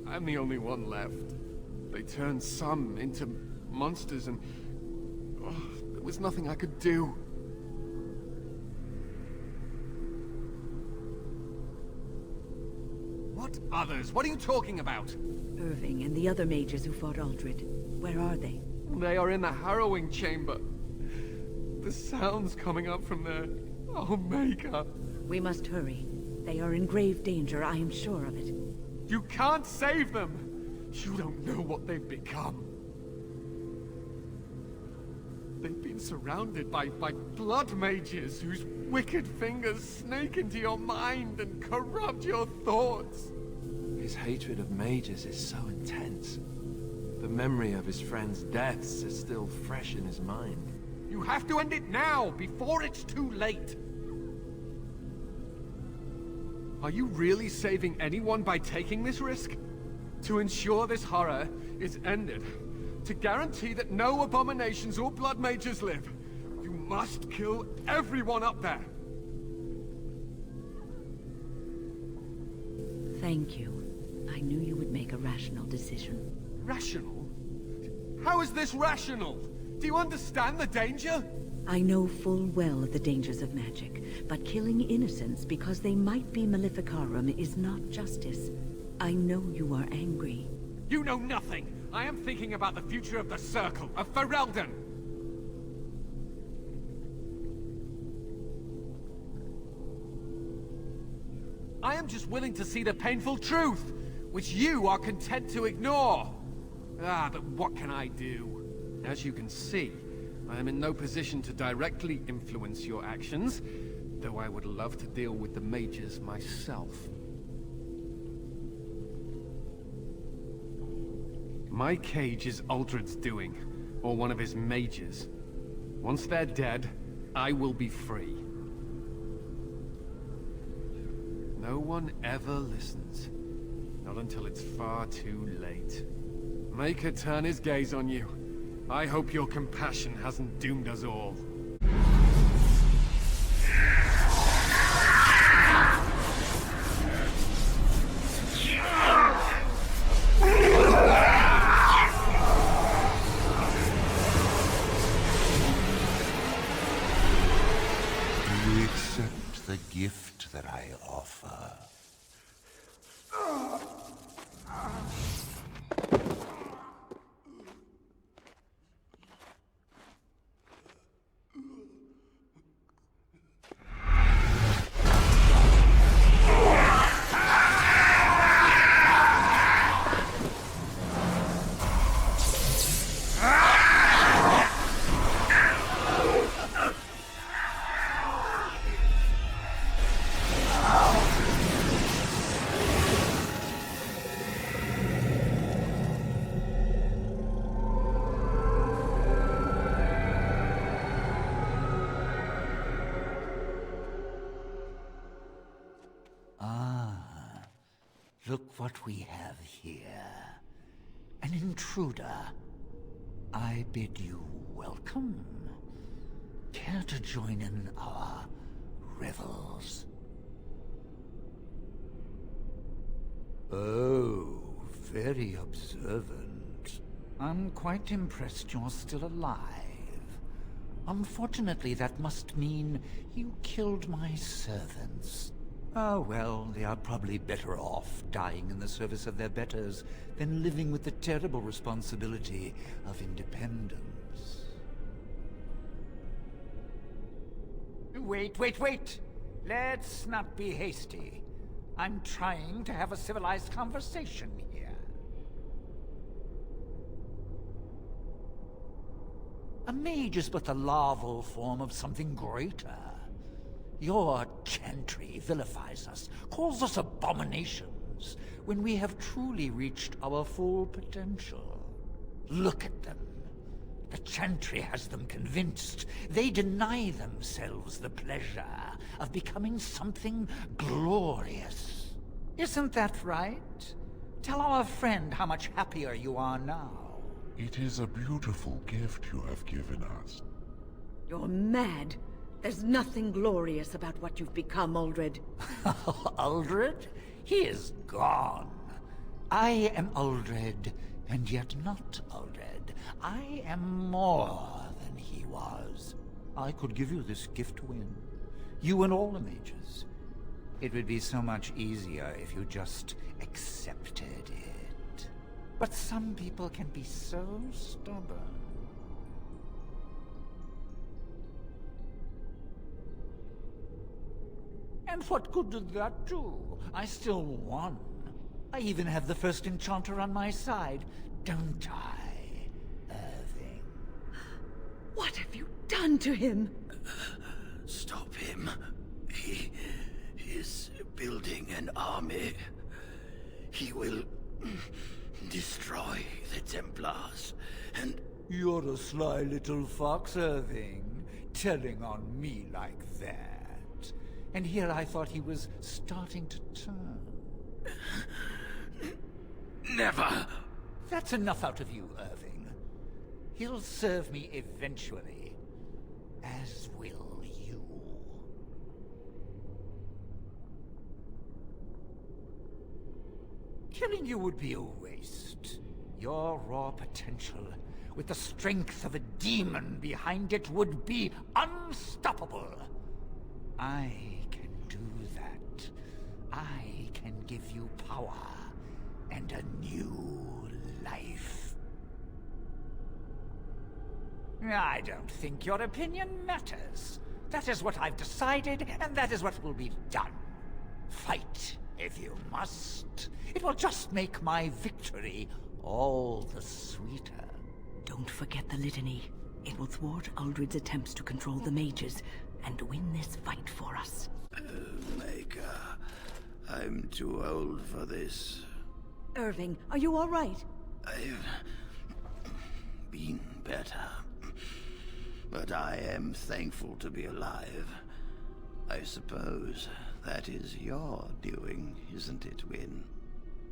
I'm the only one left. They turned some into monsters and... there was nothing I could do. What others? What are you talking about? Irving and the other mages who fought Aldred. Where are they? They are in the harrowing chamber. The sounds coming up from there. Oh, Maker. We must hurry. They are in grave danger, I am sure of it. You can't save them! You don't know what they've become. They've been surrounded by blood mages whose wicked fingers snake into your mind and corrupt your thoughts. His hatred of mages is so intense. The memory of his friends' deaths is still fresh in his mind. You have to end it now, before it's too late! Are you really saving anyone by taking this risk? To ensure this horror is ended, to guarantee that no abominations or blood mages live, you must kill everyone up there! Thank you. I knew you would make a rational decision. Rational? How is this rational? Do you understand the danger? I know full well the dangers of magic, but killing innocents because they might be Maleficarum is not justice. I know you are angry. You know nothing! I am thinking about the future of the Circle, of Ferelden! I am just willing to see the painful truth, which you are content to ignore. But what can I do? As you can see, I am in no position to directly influence your actions, though I would love to deal with the mages myself. My cage is Uldred's doing, or one of his mages. Once they're dead, I will be free. No one ever listens. Not until it's far too late. Maker turn his gaze on you. I hope your compassion hasn't doomed us all. Do you accept the gift that I offer? Look what we have here. An intruder. I bid you welcome. Care to join in our revels? Oh, very observant. I'm quite impressed you're still alive. Unfortunately, that must mean you killed my servants. Oh, well, they are probably better off dying in the service of their betters than living with the terrible responsibility of independence. Wait! Let's not be hasty. I'm trying to have a civilized conversation here. A mage is but the larval form of something greater. Your chantry vilifies us, calls us abominations, when we have truly reached our full potential. Look at them. The chantry has them convinced. They deny themselves the pleasure of becoming something glorious. Isn't that right? Tell our friend how much happier you are now. It is a beautiful gift you have given us. You're mad. There's nothing glorious about what you've become, Uldred. Uldred? He is gone. I am Uldred, and yet not Uldred. I am more than he was. I could give you this gift to win. You and all the mages. It would be so much easier if you just accepted it. But some people can be so stubborn. And what good did that do? I still won. I even have the first enchanter on my side, don't I, Irving? What have you done to him? Stop him. He is building an army. He will destroy the Templars, and... You're a sly little fox, Irving, telling on me like that. And here I thought he was starting to turn. Never! That's enough out of you, Irving. He'll serve me eventually. As will you. Killing you would be a waste. Your raw potential, with the strength of a demon behind it, would be unstoppable. I can do that. I can give you power and a new life. I don't think your opinion matters. That is what I've decided, and that is what will be done. Fight if you must. It will just make my victory all the sweeter. Don't forget the litany. It will thwart Uldred's attempts to control the mages and win this fight for us. Maker, I'm too old for this. Irving, are you all right? I've been better. But I am thankful to be alive. I suppose that is your doing, isn't it, Wynne?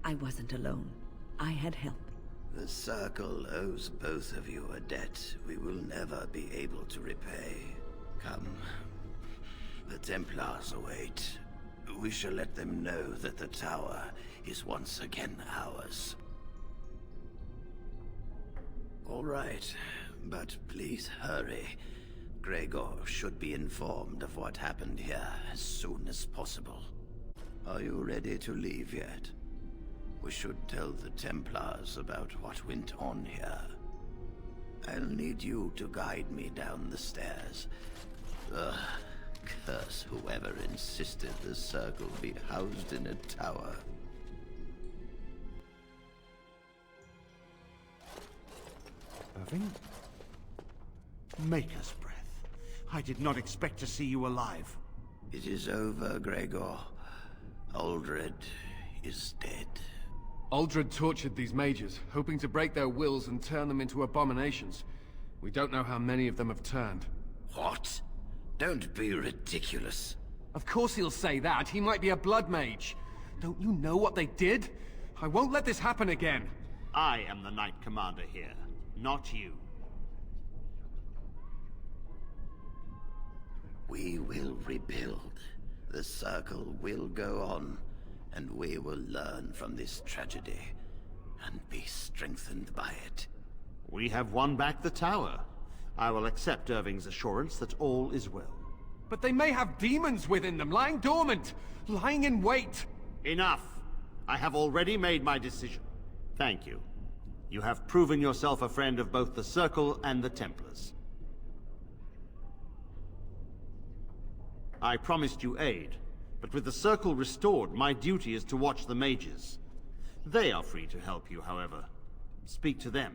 I wasn't alone. I had help. The Circle owes both of you a debt we will never be able to repay. Come. The Templars await. We shall let them know that the tower is once again ours. All right, but please hurry. Gregor should be informed of what happened here as soon as possible. Are you ready to leave yet? We should tell the Templars about what went on here. I'll need you to guide me down the stairs. Ugh, curse whoever insisted the Circle be housed in a tower. Irving? Maker's breath. I did not expect to see you alive. It is over, Gregor. Uldred is dead. Uldred tortured these mages, hoping to break their wills and turn them into abominations. We don't know how many of them have turned. What? Don't be ridiculous. Of course he'll say that. He might be a blood mage. Don't you know what they did? I won't let this happen again. I am the Knight Commander here, not you. We will rebuild. The Circle will go on, and we will learn from this tragedy, and be strengthened by it. We have won back the tower. I will accept Irving's assurance that all is well. But they may have demons within them, lying dormant, lying in wait. Enough! I have already made my decision. Thank you. You have proven yourself a friend of both the Circle and the Templars. I promised you aid, but with the Circle restored, my duty is to watch the mages. They are free to help you, however. Speak to them.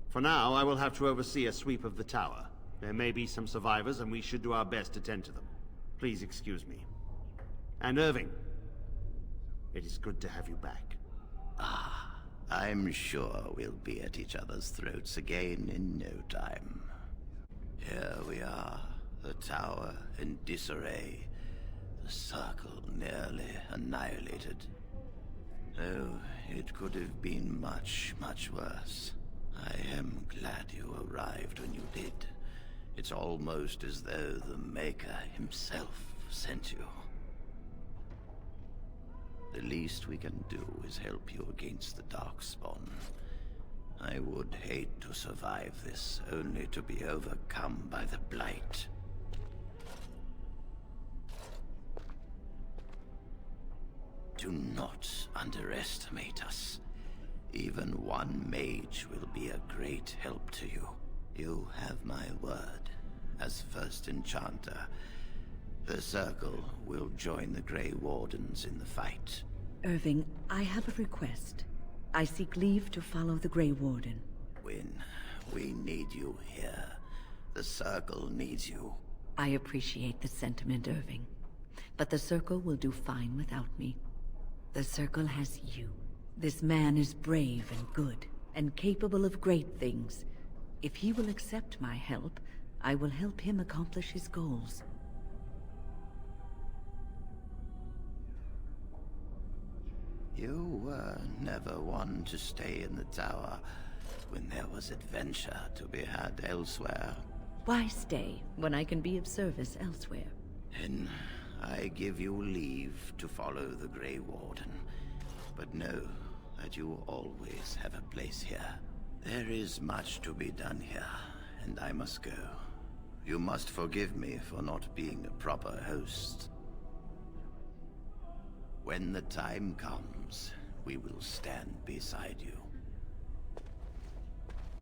For now, I will have to oversee a sweep of the tower. There may be some survivors, and we should do our best to tend to them. Please excuse me. And Irving, it is good to have you back. I'm sure we'll be at each other's throats again in no time. Here we are, the tower in disarray, the Circle nearly annihilated. Oh, it could have been much, much worse. I am glad you arrived when you did. It's almost as though the Maker himself sent you. The least we can do is help you against the Darkspawn. I would hate to survive this, only to be overcome by the Blight. Do not underestimate us. Even one mage will be a great help to you. You have my word. As first enchanter, the Circle will join the Grey Wardens in the fight. Irving, I have a request. I seek leave to follow the Grey Warden. Wynne, we need you here. The Circle needs you. I appreciate the sentiment, Irving. But the Circle will do fine without me. The Circle has you. This man is brave and good, and capable of great things. If he will accept my help, I will help him accomplish his goals. You were never one to stay in the tower when there was adventure to be had elsewhere. Why stay when I can be of service elsewhere? Then I give you leave to follow the Grey Warden. But know that you always have a place here. There is much to be done here, and I must go. You must forgive me for not being a proper host. When the time comes, we will stand beside you.